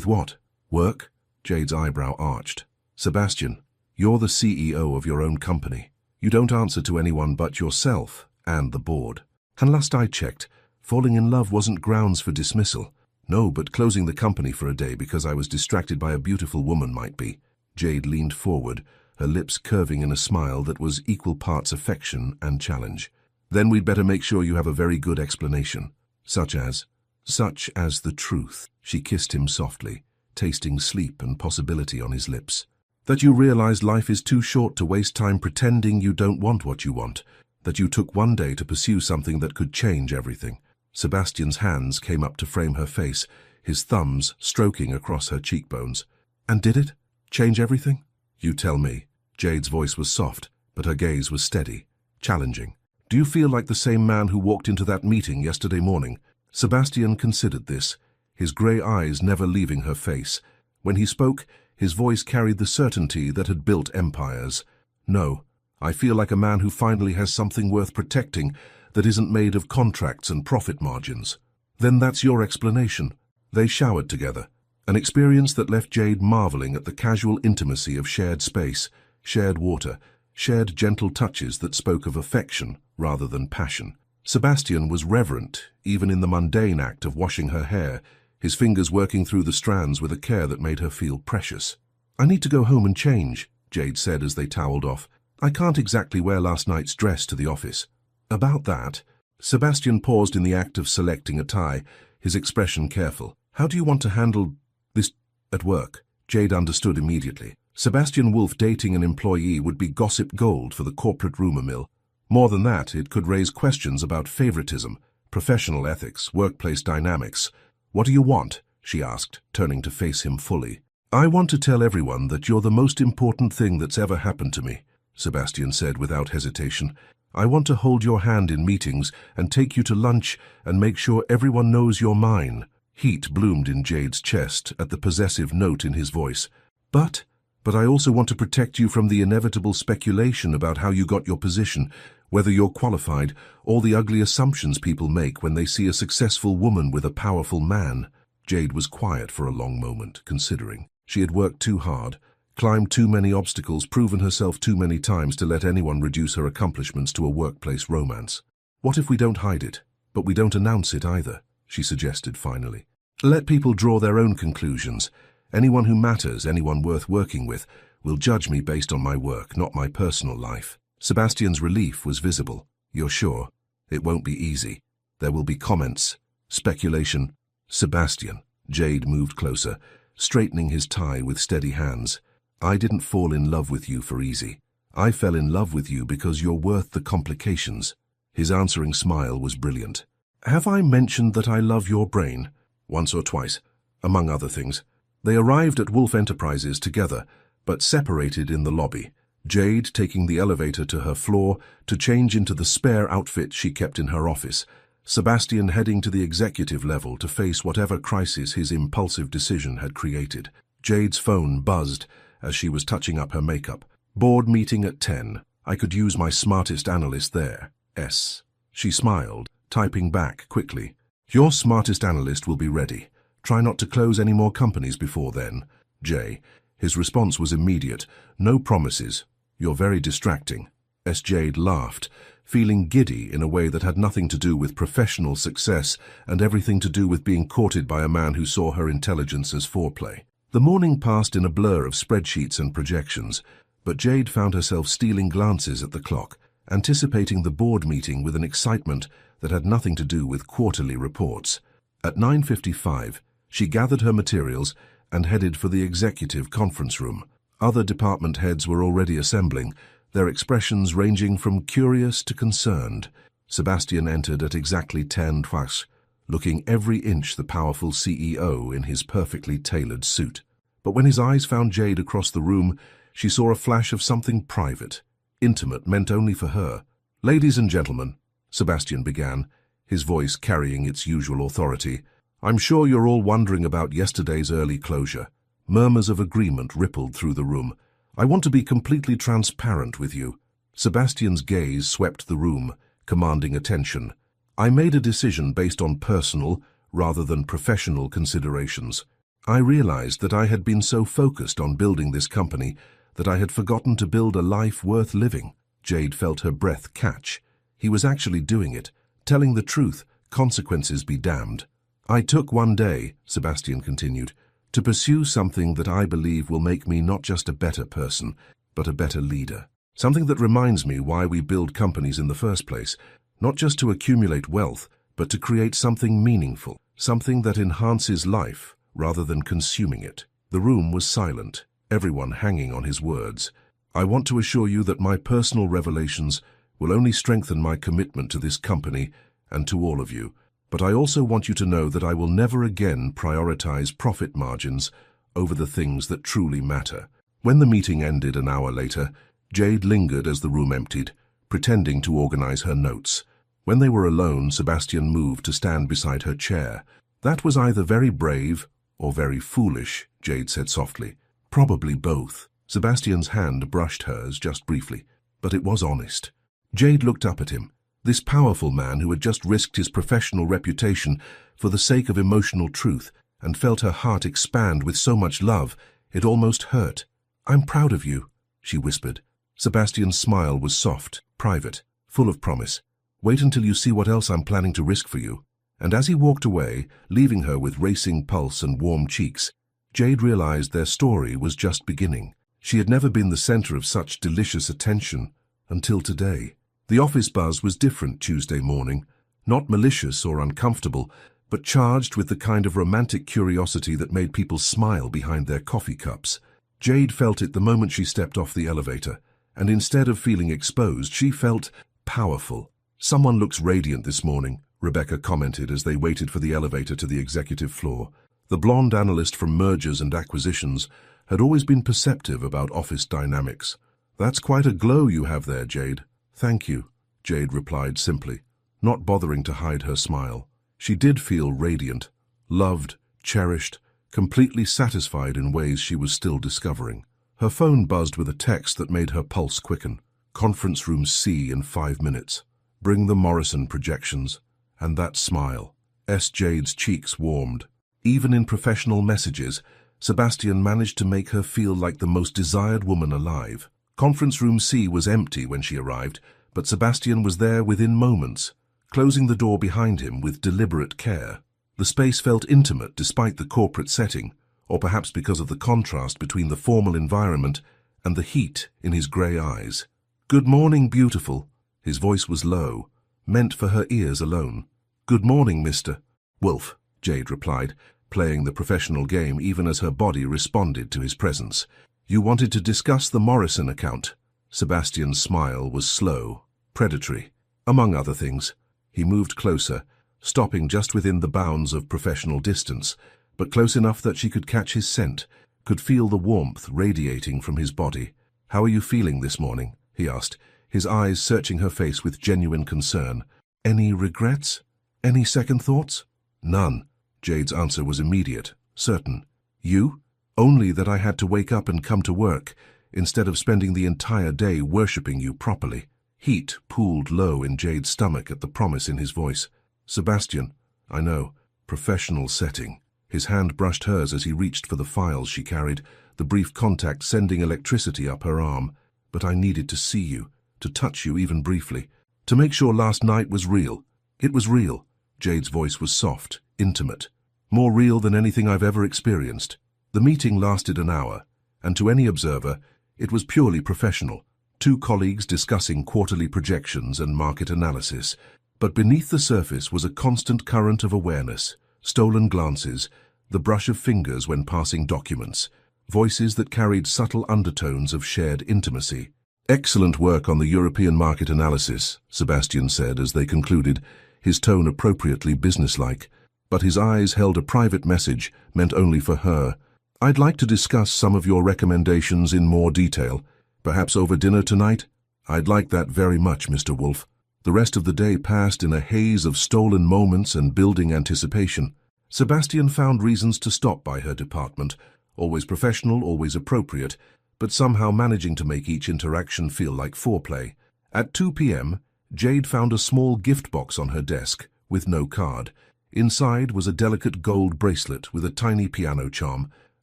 what? Work?" Jade's eyebrow arched. "Sebastian, you're the CEO of your own company. You don't answer to anyone but yourself and the board. And last I checked, falling in love wasn't grounds for dismissal. No, but closing the company for a day because I was distracted by a beautiful woman might be." Jade leaned forward, her lips curving in a smile that was equal parts affection and challenge. "Then we'd better make sure you have a very good explanation. Such as the truth." She kissed him softly, tasting sleep and possibility on his lips. "That you realize life is too short to waste time pretending you don't want what you want. That you took one day to pursue something that could change everything." Sebastian's hands came up to frame her face, his thumbs stroking across her cheekbones. "And did it? Change everything?" "You tell me." Jade's voice was soft, but her gaze was steady, challenging. "Do you feel like the same man who walked into that meeting yesterday morning?" Sebastian considered this, his grey eyes never leaving her face. When he spoke, his voice carried the certainty that had built empires. "No, I feel like a man who finally has something worth protecting, that isn't made of contracts and profit margins. Then that's your explanation. They showered together, an experience that left Jade marveling at the casual intimacy of shared space, shared water, shared gentle touches that spoke of affection rather than passion. Sebastian was reverent, even in the mundane act of washing her hair, his fingers working through the strands with a care that made her feel precious. "I need to go home and change," Jade said as they toweled off. "I can't exactly wear last night's dress to the office." "About that?" Sebastian paused in the act of selecting a tie, his expression careful. "How do you want to handle this at work?" Jade understood immediately. Sebastian Wolf dating an employee would be gossip gold for the corporate rumor mill. More than that, it could raise questions about favoritism, professional ethics, workplace dynamics. "What do you want?" she asked, turning to face him fully. "I want to tell everyone that you're the most important thing that's ever happened to me," Sebastian said without hesitation. "I want to hold your hand in meetings and take you to lunch and make sure everyone knows you're mine." Heat bloomed in Jade's chest at the possessive note in his voice. But I also want to protect you from the inevitable speculation about how you got your position, whether you're qualified, all the ugly assumptions people make when they see a successful woman with a powerful man." Jade was quiet for a long moment, considering. She had worked too hard, climbed too many obstacles, proven herself too many times to let anyone reduce her accomplishments to a workplace romance. "What if we don't hide it, but we don't announce it either?" she suggested finally. "Let people draw their own conclusions. Anyone who matters, anyone worth working with, will judge me based on my work, not my personal life." Sebastian's relief was visible. "You're sure? It won't be easy. There will be comments, speculation." "Sebastian," Jade moved closer, straightening his tie with steady hands. "I didn't fall in love with you for easy. I fell in love with you because you're worth the complications." His answering smile was brilliant. "Have I mentioned that I love your brain?" "Once or twice, among other things." They arrived at Wolf Enterprises together, but separated in the lobby, Jade taking the elevator to her floor to change into the spare outfit she kept in her office, Sebastian heading to the executive level to face whatever crisis his impulsive decision had created. Jade's phone buzzed as she was touching up her makeup. "Board meeting at 10. I could use my smartest analyst there. S." She smiled, typing back quickly. "Your smartest analyst will be ready. Try not to close any more companies before then. J." His response was immediate. "No promises. You're very distracting." Jade laughed, feeling giddy in a way that had nothing to do with professional success and everything to do with being courted by a man who saw her intelligence as foreplay. The morning passed in a blur of spreadsheets and projections, but Jade found herself stealing glances at the clock, anticipating the board meeting with an excitement that had nothing to do with quarterly reports. At 9:55, she gathered her materials and headed for the executive conference room. Other department heads were already assembling, their expressions ranging from curious to concerned. Sebastian entered at exactly 10:00, looking every inch the powerful CEO in his perfectly tailored suit. But when his eyes found Jade across the room, she saw a flash of something private, intimate, meant only for her. "Ladies and gentlemen," Sebastian began, his voice carrying its usual authority, "I'm sure you're all wondering about yesterday's early closure." Murmurs of agreement rippled through the room. "I want to be completely transparent with you." Sebastian's gaze swept the room, commanding attention. "I made a decision based on personal, rather than professional considerations. I realized that I had been so focused on building this company that I had forgotten to build a life worth living." Jade felt her breath catch. He was actually doing it, telling the truth, consequences be damned. "I took one day," Sebastian continued, "to pursue something that I believe will make me not just a better person, but a better leader. Something that reminds me why we build companies in the first place, not just to accumulate wealth, but to create something meaningful, something that enhances life rather than consuming it." The room was silent, everyone hanging on his words. "I want to assure you that my personal revelations will only strengthen my commitment to this company and to all of you. But I also want you to know that I will never again prioritize profit margins over the things that truly matter." When the meeting ended an hour later, Jade lingered as the room emptied, pretending to organize her notes. When they were alone, Sebastian moved to stand beside her chair. "That was either very brave or very foolish," Jade said softly. "Probably both." Sebastian's hand brushed hers just briefly, but it was honest. Jade looked up at him, This powerful man who had just risked his professional reputation for the sake of emotional truth and felt her heart expand with so much love, it almost hurt. "I'm proud of you," she whispered. Sebastian's smile was soft, private, full of promise. "Wait until you see what else I'm planning to risk for you." And as he walked away, leaving her with racing pulse and warm cheeks, Jade realized their story was just beginning. She had never been the center of such delicious attention until today. The office buzz was different Tuesday morning, not malicious or uncomfortable, but charged with the kind of romantic curiosity that made people smile behind their coffee cups. Jade felt it the moment she stepped off the elevator, and instead of feeling exposed, she felt powerful. "Someone looks radiant this morning," Rebecca commented as they waited for the elevator to the executive floor. The blonde analyst from mergers and acquisitions had always been perceptive about office dynamics. "That's quite a glow you have there, Jade." "Thank you," Jade replied simply, not bothering to hide her smile. She did feel radiant, loved, cherished, completely satisfied in ways she was still discovering. Her phone buzzed with a text that made her pulse quicken. "Conference room C in 5 minutes. Bring the Morrison projections." And that smile. Jade's cheeks warmed. Even in professional messages, Sebastian managed to make her feel like the most desired woman alive. Conference room C was empty when she arrived, but Sebastian was there within moments, closing the door behind him with deliberate care. The space felt intimate despite the corporate setting, or perhaps because of the contrast between the formal environment and the heat in his grey eyes. "Good morning, beautiful." His voice was low, meant for her ears alone. "Good morning, Mr. Wolf," Jade replied, playing the professional game even as her body responded to his presence. "You wanted to discuss the Morrison account." Sebastian's smile was slow, predatory. Among other things, he moved closer, stopping just within the bounds of professional distance, but close enough that she could catch his scent, could feel the warmth radiating from his body. "How are you feeling this morning?" he asked, his eyes searching her face with genuine concern. "Any regrets? Any second thoughts?" "None." Jade's answer was immediate, certain. "You?" "Only that I had to wake up and come to work, instead of spending the entire day worshipping you properly." Heat pooled low in Jade's stomach at the promise in his voice. "Sebastian, I know, professional setting." His hand brushed hers as he reached for the files she carried, the brief contact sending electricity up her arm. "But I needed to see you, to touch you even briefly, to make sure last night was real." "It was real." Jade's voice was soft, intimate, more real than anything I've ever experienced. The meeting lasted an hour, and to any observer, it was purely professional. Two colleagues discussing quarterly projections and market analysis. But beneath the surface was a constant current of awareness, stolen glances, the brush of fingers when passing documents, voices that carried subtle undertones of shared intimacy. "Excellent work on the European market analysis," Sebastian said as they concluded, his tone appropriately businesslike. But his eyes held a private message meant only for her. "I'd like to discuss some of your recommendations in more detail, perhaps over dinner tonight." "I'd like that very much, Mr. Wolf." The rest of the day passed in a haze of stolen moments and building anticipation. Sebastian found reasons to stop by her department, always professional, always appropriate, but somehow managing to make each interaction feel like foreplay. At 2 p.m., Jade found a small gift box on her desk, with no card. Inside was a delicate gold bracelet with a tiny piano charm,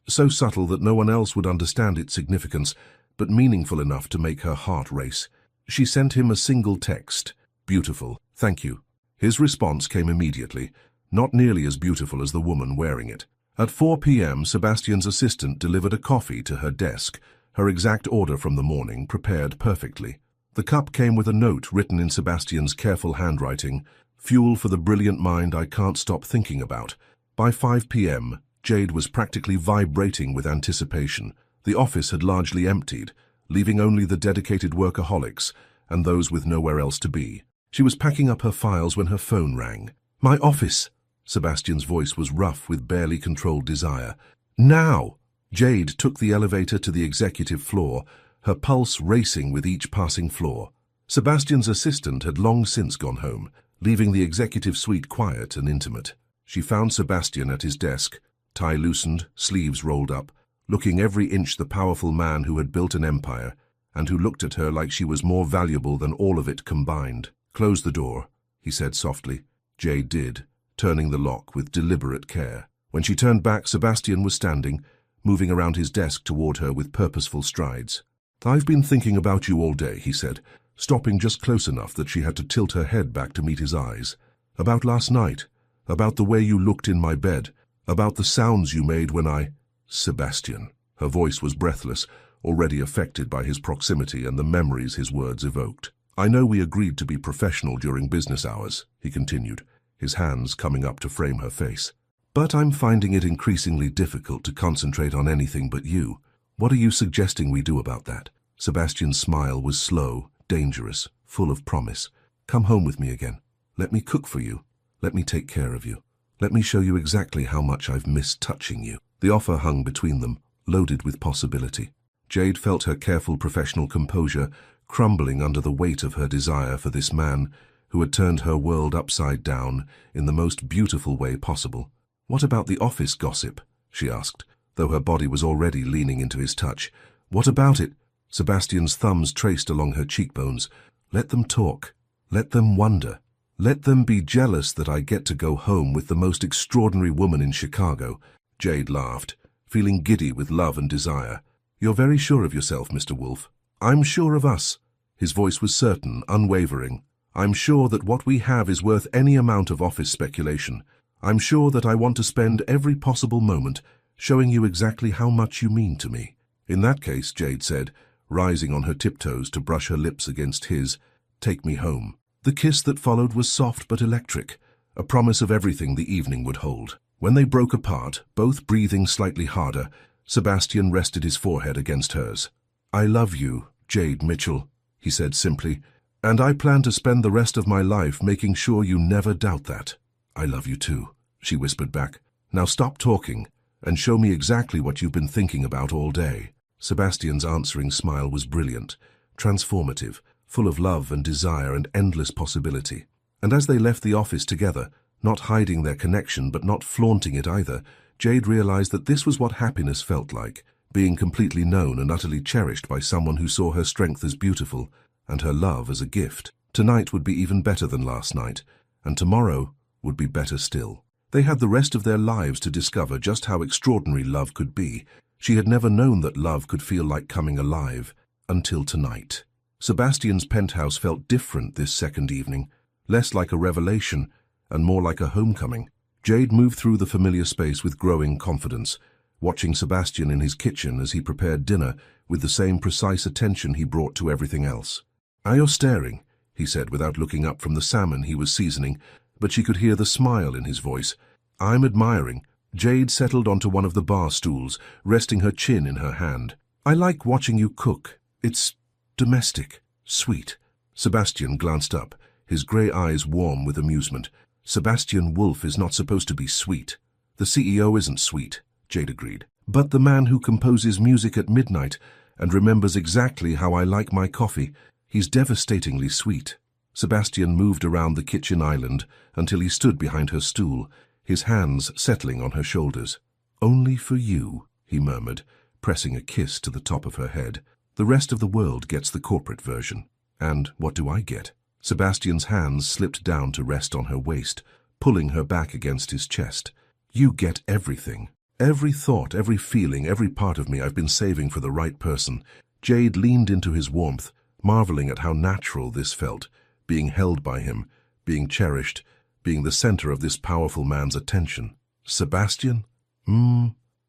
so subtle that no one else would understand its significance, but meaningful enough to make her heart race. She sent him a single text, "Beautiful, thank you." His response came immediately, not nearly as beautiful as the woman wearing it. At 4 p.m., Sebastian's assistant delivered a coffee to her desk, her exact order from the morning, prepared perfectly. The cup came with a note written in Sebastian's careful handwriting, "Fuel for the brilliant mind I can't stop thinking about." By 5 p.m., Jade was practically vibrating with anticipation. The office had largely emptied, leaving only the dedicated workaholics and those with nowhere else to be. She was packing up her files when her phone rang. "My office!" Sebastian's voice was rough with barely controlled desire. "Now!" Jade took the elevator to the executive floor, her pulse racing with each passing floor. Sebastian's assistant had long since gone home, leaving the executive suite quiet and intimate. She found Sebastian at his desk, tie loosened, sleeves rolled up, looking every inch the powerful man who had built an empire, and who looked at her like she was more valuable than all of it combined. "Close the door," he said softly. Jade did, turning the lock with deliberate care. When she turned back, Sebastian was standing, moving around his desk toward her with purposeful strides. "I've been thinking about you all day," he said, stopping just close enough that she had to tilt her head back to meet his eyes. "About last night, about the way you looked in my bed, about the sounds you made when I—" "Sebastian." Her voice was breathless, already affected by his proximity and the memories his words evoked. "I know we agreed to be professional during business hours," he continued, his hands coming up to frame her face. "But I'm finding it increasingly difficult to concentrate on anything but you. What are you suggesting we do about that?" Sebastian's smile was slow, dangerous, full of promise. "Come home with me again. Let me cook for you. Let me take care of you. Let me show you exactly how much I've missed touching you." The offer hung between them, loaded with possibility. Jade felt her careful professional composure crumbling under the weight of her desire for this man who had turned her world upside down in the most beautiful way possible. "What about the office gossip?" she asked, though her body was already leaning into his touch. "What about it?" Sebastian's thumbs traced along her cheekbones. "Let them talk. Let them wonder. Let them be jealous that I get to go home with the most extraordinary woman in Chicago." Jade laughed, feeling giddy with love and desire. "You're very sure of yourself, Mr. Wolf." "I'm sure of us." His voice was certain, unwavering. "I'm sure that what we have is worth any amount of office speculation. I'm sure that I want to spend every possible moment showing you exactly how much you mean to me." "In that case," Jade said, rising on her tiptoes to brush her lips against his, "take me home." The kiss that followed was soft but electric, a promise of everything the evening would hold. When they broke apart, both breathing slightly harder, Sebastian rested his forehead against hers. "I love you, Jade Mitchell," he said simply, "and I plan to spend the rest of my life making sure you never doubt that." "I love you too," she whispered back. "Now stop talking and show me exactly what you've been thinking about all day." Sebastian's answering smile was brilliant, transformative, full of love and desire and endless possibility. And as they left the office together, not hiding their connection but not flaunting it either, Jade realized that this was what happiness felt like, being completely known and utterly cherished by someone who saw her strength as beautiful and her love as a gift. Tonight would be even better than last night, and tomorrow would be better still. They had the rest of their lives to discover just how extraordinary love could be. She had never known that love could feel like coming alive, until tonight. Sebastian's penthouse felt different this second evening, less like a revelation and more like a homecoming. Jade moved through the familiar space with growing confidence, watching Sebastian in his kitchen as he prepared dinner with the same precise attention he brought to everything else. "You're staring," he said without looking up from the salmon he was seasoning, but she could hear the smile in his voice. "I'm admiring." Jade settled onto one of the bar stools, resting her chin in her hand. "I like watching you cook. It's domestic, sweet." Sebastian glanced up, his grey eyes warm with amusement. "Sebastian Wolf is not supposed to be sweet." "The CEO isn't sweet," Jade agreed. "But the man who composes music at midnight and remembers exactly how I like my coffee, he's devastatingly sweet." Sebastian moved around the kitchen island until he stood behind her stool, his hands settling on her shoulders. "Only for you," he murmured, pressing a kiss to the top of her head. "The rest of the world gets the corporate version. And what do I get?" Sebastian's hands slipped down to rest on her waist, pulling her back against his chest. "You get everything. Every thought, every feeling, every part of me I've been saving for the right person." Jade leaned into his warmth, marveling at how natural this felt, being held by him, being cherished, being the center of this powerful man's attention. "Sebastian?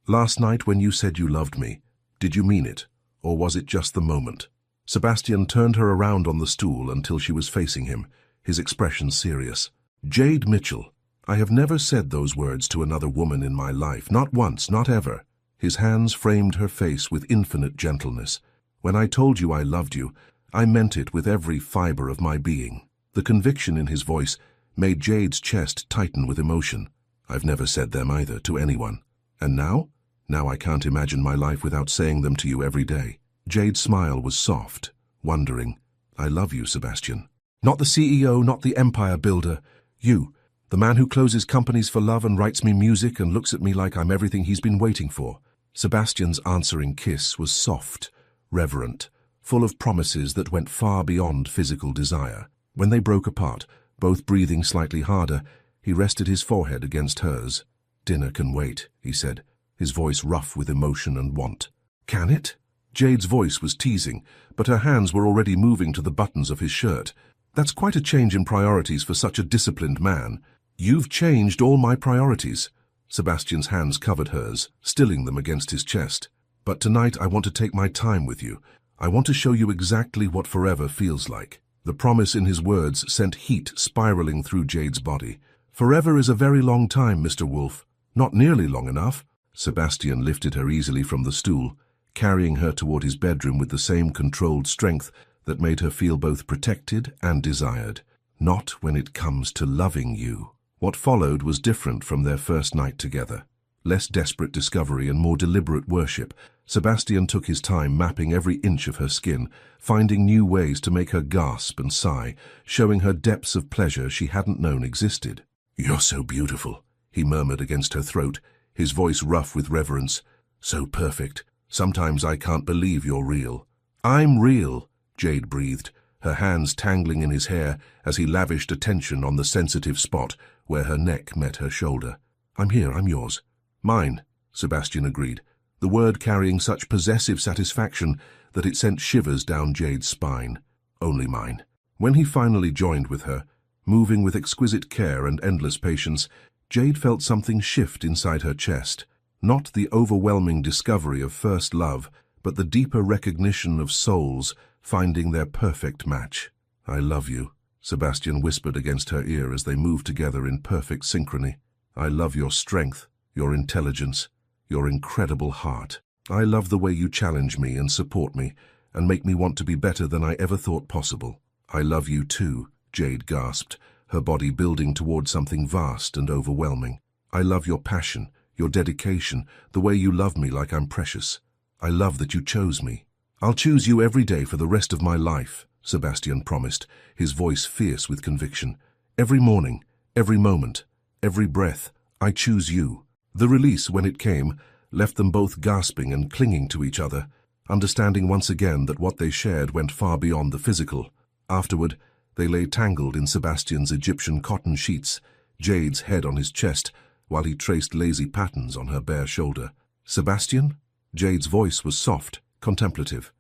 Last night when you said you loved me, did you mean it, or was it just the moment?" Sebastian turned her around on the stool until she was facing him, his expression serious. "Jade Mitchell, I have never said those words to another woman in my life, not once, not ever." His hands framed her face with infinite gentleness. "When I told you I loved you, I meant it with every fiber of my being." The conviction in his voice made Jade's chest tighten with emotion. "I've never said them either to anyone. And now? Now I can't imagine my life without saying them to you every day." Jade's smile was soft, wondering. "I love you, Sebastian. Not the CEO, not the empire builder. You, the man who closes companies for love and writes me music and looks at me like I'm everything he's been waiting for." Sebastian's answering kiss was soft, reverent, full of promises that went far beyond physical desire. When they broke apart, both breathing slightly harder, he rested his forehead against hers. "Dinner can wait," he said, his voice rough with emotion and want. "Can it?" Jade's voice was teasing, but her hands were already moving to the buttons of his shirt. "That's quite a change in priorities for such a disciplined man." "You've changed all my priorities." Sebastian's hands covered hers, stilling them against his chest. "But tonight I want to take my time with you. I want to show you exactly what forever feels like." The promise in his words sent heat spiraling through Jade's body. "Forever is a very long time, Mr. Wolf. Not nearly long enough." Sebastian lifted her easily from the stool, carrying her toward his bedroom with the same controlled strength that made her feel both protected and desired. "Not when it comes to loving you." What followed was different from their first night together. Less desperate discovery and more deliberate worship. Sebastian took his time mapping every inch of her skin, finding new ways to make her gasp and sigh, showing her depths of pleasure she hadn't known existed. "You're so beautiful," he murmured against her throat, his voice rough with reverence. "So perfect. Sometimes I can't believe you're real." "I'm real," Jade breathed, her hands tangling in his hair as he lavished attention on the sensitive spot where her neck met her shoulder. "I'm here, I'm yours." "Mine," Sebastian agreed, the word carrying such possessive satisfaction that it sent shivers down Jade's spine. "Only mine." When he finally joined with her, moving with exquisite care and endless patience, Jade felt something shift inside her chest. Not the overwhelming discovery of first love, but the deeper recognition of souls finding their perfect match. "I love you," Sebastian whispered against her ear as they moved together in perfect synchrony. "I love your strength, your intelligence, your incredible heart. I love the way you challenge me and support me and make me want to be better than I ever thought possible." "I love you too," Jade gasped, her body building toward something vast and overwhelming. "I love your passion, your dedication, the way you love me like I'm precious. I love that you chose me." "I'll choose you every day for the rest of my life," Sebastian promised, his voice fierce with conviction. "Every morning, every moment, every breath, I choose you." The release, when it came, left them both gasping and clinging to each other, understanding once again that what they shared went far beyond the physical. Afterward, they lay tangled in Sebastian's Egyptian cotton sheets, Jade's head on his chest, while he traced lazy patterns on her bare shoulder. "Sebastian?" Jade's voice was soft, contemplative.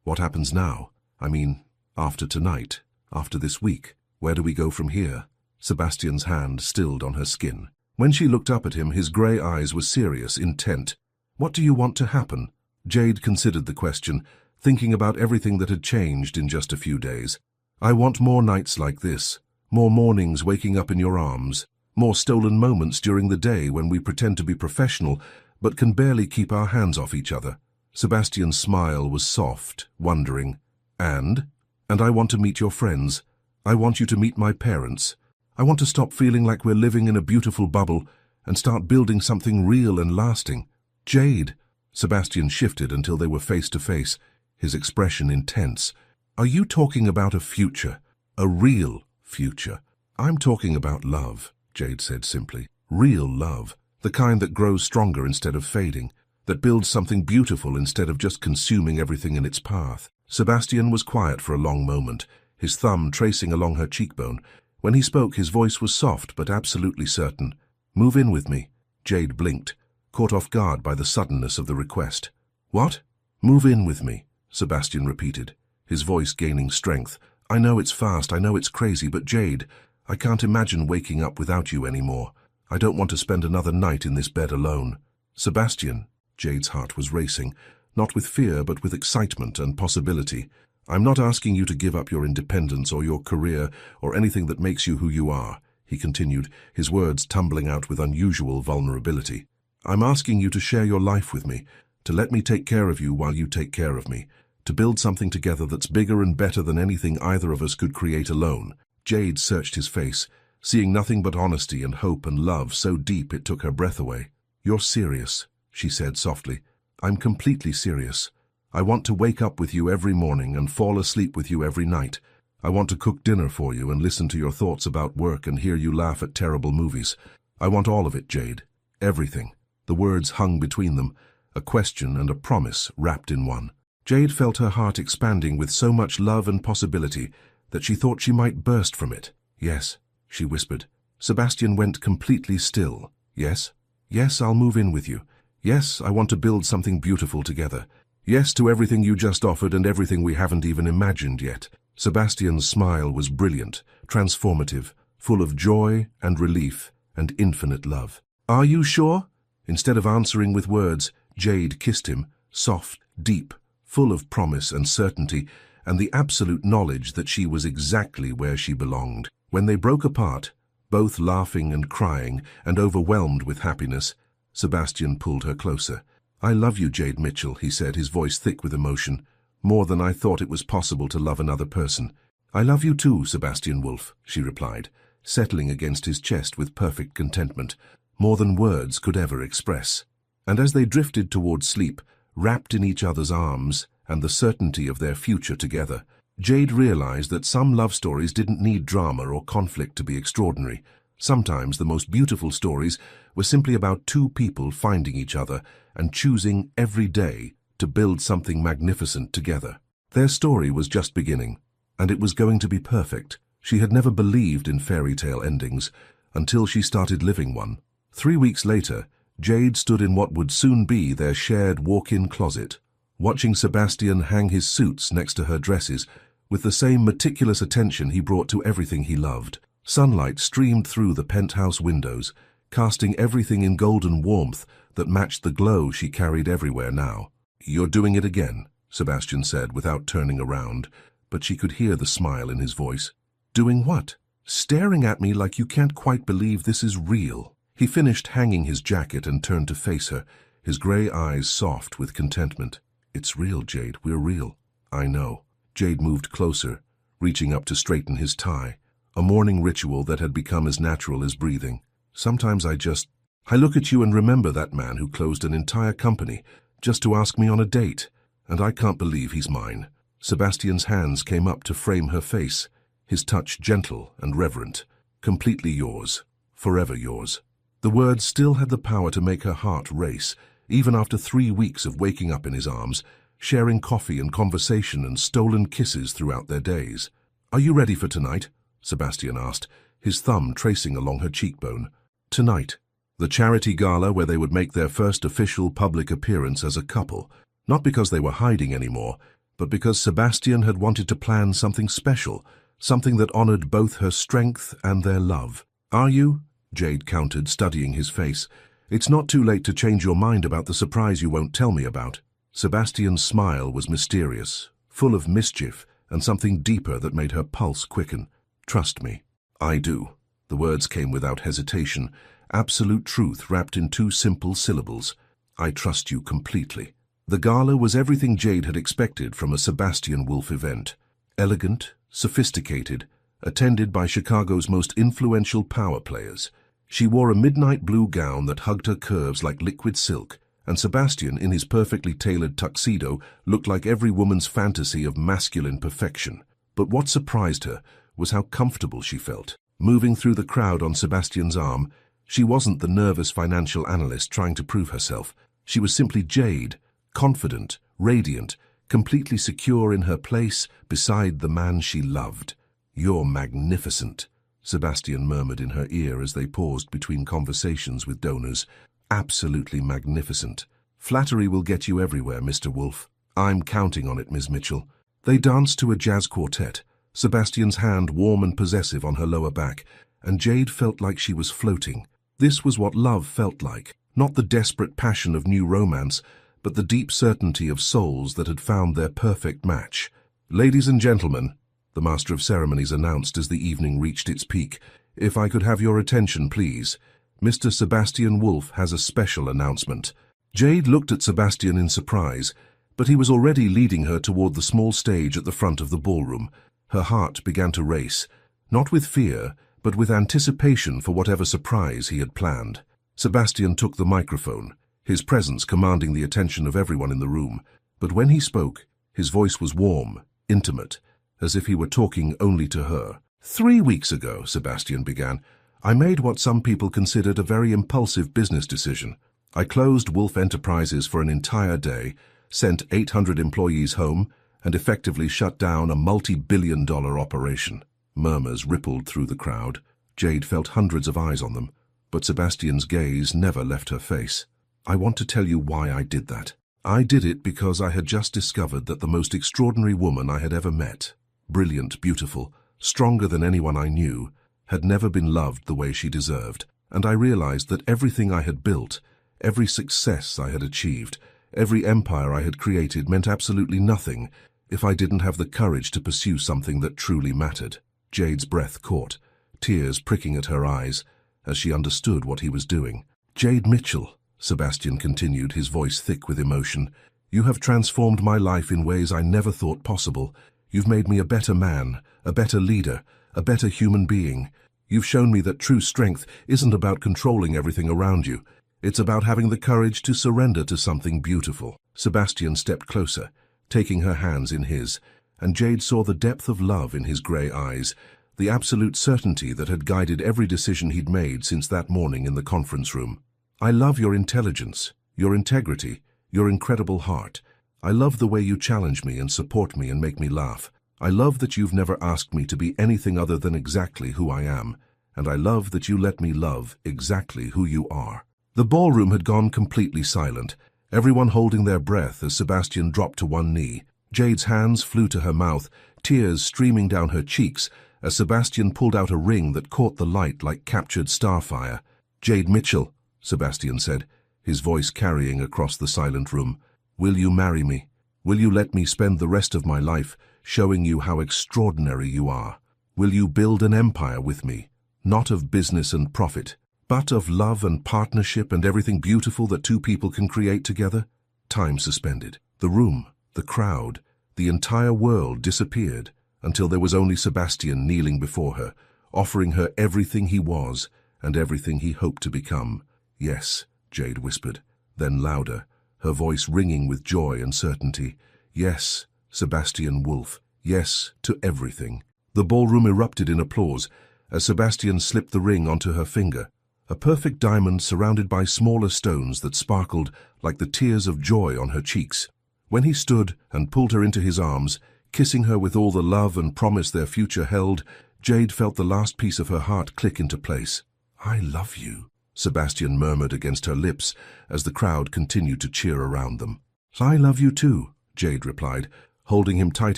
What happens now? I mean, after tonight, after this week, where do we go from here?" Sebastian's hand stilled on her skin. When she looked up at him, his grey eyes were serious, intent. "What do you want to happen?" Jade considered the question, thinking about everything that had changed in just a few days. "I want more nights like this, more mornings waking up in your arms, more stolen moments during the day when we pretend to be professional but can barely keep our hands off each other." Sebastian's smile was soft, wondering. And I want to meet your friends. I want you to meet my parents. I want to stop feeling like we're living in a beautiful bubble and start building something real and lasting." "Jade!" Sebastian shifted until they were face to face, his expression intense. "Are you talking about a future? A real future?" "I'm talking about love," Jade said simply. "Real love. The kind that grows stronger instead of fading, that builds something beautiful instead of just consuming everything in its path." Sebastian was quiet for a long moment, his thumb tracing along her cheekbone. When he spoke, his voice was soft but absolutely certain. "Move in with me." Jade blinked, caught off guard by the suddenness of the request. "What?" "Move in with me," Sebastian repeated, his voice gaining strength. "I know it's fast, I know it's crazy, but Jade, I can't imagine waking up without you anymore. I don't want to spend another night in this bed alone." "Sebastian," Jade's heart was racing, not with fear but with excitement and possibility. "I'm not asking you to give up your independence or your career or anything that makes you who you are," he continued, his words tumbling out with unusual vulnerability. "I'm asking you to share your life with me, to let me take care of you while you take care of me, to build something together that's bigger and better than anything either of us could create alone." Jade searched his face, seeing nothing but honesty and hope and love so deep it took her breath away. "You're serious," she said softly. "I'm completely serious. I want to wake up with you every morning and fall asleep with you every night. I want to cook dinner for you and listen to your thoughts about work and hear you laugh at terrible movies. I want all of it, Jade. Everything." The words hung between them, a question and a promise wrapped in one. Jade felt her heart expanding with so much love and possibility that she thought she might burst from it. "Yes," she whispered. Sebastian went completely still. "Yes? Yes, I'll move in with you. Yes, I want to build something beautiful together. Yes to everything you just offered and everything we haven't even imagined yet." Sebastian's smile was brilliant, transformative, full of joy and relief and infinite love. "Are you sure?" Instead of answering with words, Jade kissed him, soft, deep, full of promise and certainty, and the absolute knowledge that she was exactly where she belonged. When they broke apart, both laughing and crying and overwhelmed with happiness, Sebastian pulled her closer. "I love you, Jade Mitchell," he said, his voice thick with emotion. "More than I thought it was possible to love another person." "I love you too, Sebastian Wolf," she replied, settling against his chest with perfect contentment, more than words could ever express. And as they drifted towards sleep, wrapped in each other's arms and the certainty of their future together, Jade realized that some love stories didn't need drama or conflict to be extraordinary. Sometimes the most beautiful stories were simply about two people finding each other and choosing every day to build something magnificent together. Their story was just beginning, and it was going to be perfect. She had never believed in fairy tale endings until she started living one. 3 weeks later, Jade stood in what would soon be their shared walk-in closet, watching Sebastian hang his suits next to her dresses with the same meticulous attention he brought to everything he loved. Sunlight streamed through the penthouse windows, casting everything in golden warmth that matched the glow she carried everywhere now. "You're doing it again," Sebastian said without turning around, but she could hear the smile in his voice. "Doing what?" "Staring at me like you can't quite believe this is real." He finished hanging his jacket and turned to face her, his gray eyes soft with contentment. "It's real, Jade, we're real." "I know." Jade moved closer, reaching up to straighten his tie, a morning ritual that had become as natural as breathing. "Sometimes I look at you and remember that man who closed an entire company just to ask me on a date, and I can't believe he's mine." Sebastian's hands came up to frame her face, his touch gentle and reverent. "Completely yours, forever yours." The words still had the power to make her heart race, even after 3 weeks of waking up in his arms, sharing coffee and conversation and stolen kisses throughout their days. "Are you ready for tonight?" Sebastian asked, his thumb tracing along her cheekbone. Tonight, the charity gala where they would make their first official public appearance as a couple, not because they were hiding anymore, but because Sebastian had wanted to plan something special, something that honored both her strength and their love. "Are you?" Jade countered, studying his face. "It's not too late to change your mind about the surprise you won't tell me about." Sebastian's smile was mysterious, full of mischief and something deeper that made her pulse quicken. "Trust me." "I do." The words came without hesitation, absolute truth wrapped in 2 simple syllables. "I trust you completely." The gala was everything Jade had expected from a Sebastian Wolf event. Elegant, sophisticated, attended by Chicago's most influential power players. She wore a midnight blue gown that hugged her curves like liquid silk, and Sebastian, in his perfectly tailored tuxedo, looked like every woman's fantasy of masculine perfection. But what surprised her was how comfortable she felt. Moving through the crowd on Sebastian's arm, she wasn't the nervous financial analyst trying to prove herself. She was simply Jade, confident, radiant, completely secure in her place beside the man she loved. "You're magnificent," Sebastian murmured in her ear as they paused between conversations with donors. "Absolutely magnificent. Flattery will get you everywhere, Mr. Wolf." "I'm counting on it, Ms. Mitchell." They danced to a jazz quartet, Sebastian's hand warm and possessive on her lower back, and Jade felt like she was floating. This was what love felt like, not the desperate passion of new romance, but the deep certainty of souls that had found their perfect match. "Ladies and gentlemen," the Master of Ceremonies announced as the evening reached its peak, "if I could have your attention, please. Mr. Sebastian Wolf has a special announcement." Jade looked at Sebastian in surprise, but he was already leading her toward the small stage at the front of the ballroom. Her heart began to race, not with fear, but with anticipation for whatever surprise he had planned. Sebastian took the microphone, his presence commanding the attention of everyone in the room. But when he spoke, his voice was warm, intimate, as if he were talking only to her. 3 weeks ago, Sebastian began, I made what some people considered a very impulsive business decision. I closed Wolf Enterprises for an entire day, sent 800 employees home, and effectively shut down a multi-billion-dollar operation. Murmurs rippled through the crowd. Jade felt hundreds of eyes on them, but Sebastian's gaze never left her face. "I want to tell you why I did that. I did it because I had just discovered that the most extraordinary woman I had ever met, brilliant, beautiful, stronger than anyone I knew, had never been loved the way she deserved. And I realized that everything I had built, every success I had achieved, every empire I had created meant absolutely nothing if I didn't have the courage to pursue something that truly mattered." Jade's breath caught, tears pricking at her eyes as she understood what he was doing. "Jade Mitchell," Sebastian continued, his voice thick with emotion, "you have transformed my life in ways I never thought possible. You've made me a better man, a better leader, a better human being. You've shown me that true strength isn't about controlling everything around you. It's about having the courage to surrender to something beautiful." Sebastian stepped closer, taking her hands in his, and Jade saw the depth of love in his grey eyes, the absolute certainty that had guided every decision he'd made since that morning in the conference room. "I love your intelligence, your integrity, your incredible heart. I love the way you challenge me and support me and make me laugh. I love that you've never asked me to be anything other than exactly who I am, and I love that you let me love exactly who you are." The ballroom had gone completely silent, everyone holding their breath as Sebastian dropped to one knee. Jade's hands flew to her mouth, tears streaming down her cheeks, as Sebastian pulled out a ring that caught the light like captured starfire. "Jade Mitchell," Sebastian said, his voice carrying across the silent room, "will you marry me? Will you let me spend the rest of my life showing you how extraordinary you are? Will you build an empire with me, not of business and profit, but of love and partnership and everything beautiful that two people can create together?" Time suspended. The room, the crowd, the entire world disappeared until there was only Sebastian kneeling before her, offering her everything he was and everything he hoped to become. "Yes," Jade whispered, then louder, her voice ringing with joy and certainty. "Yes, Sebastian Wolf. Yes to everything." The ballroom erupted in applause as Sebastian slipped the ring onto her finger, a perfect diamond surrounded by smaller stones that sparkled like the tears of joy on her cheeks. When he stood and pulled her into his arms, kissing her with all the love and promise their future held, Jade felt the last piece of her heart click into place. "I love you," Sebastian murmured against her lips as the crowd continued to cheer around them. "I love you too," Jade replied, holding him tight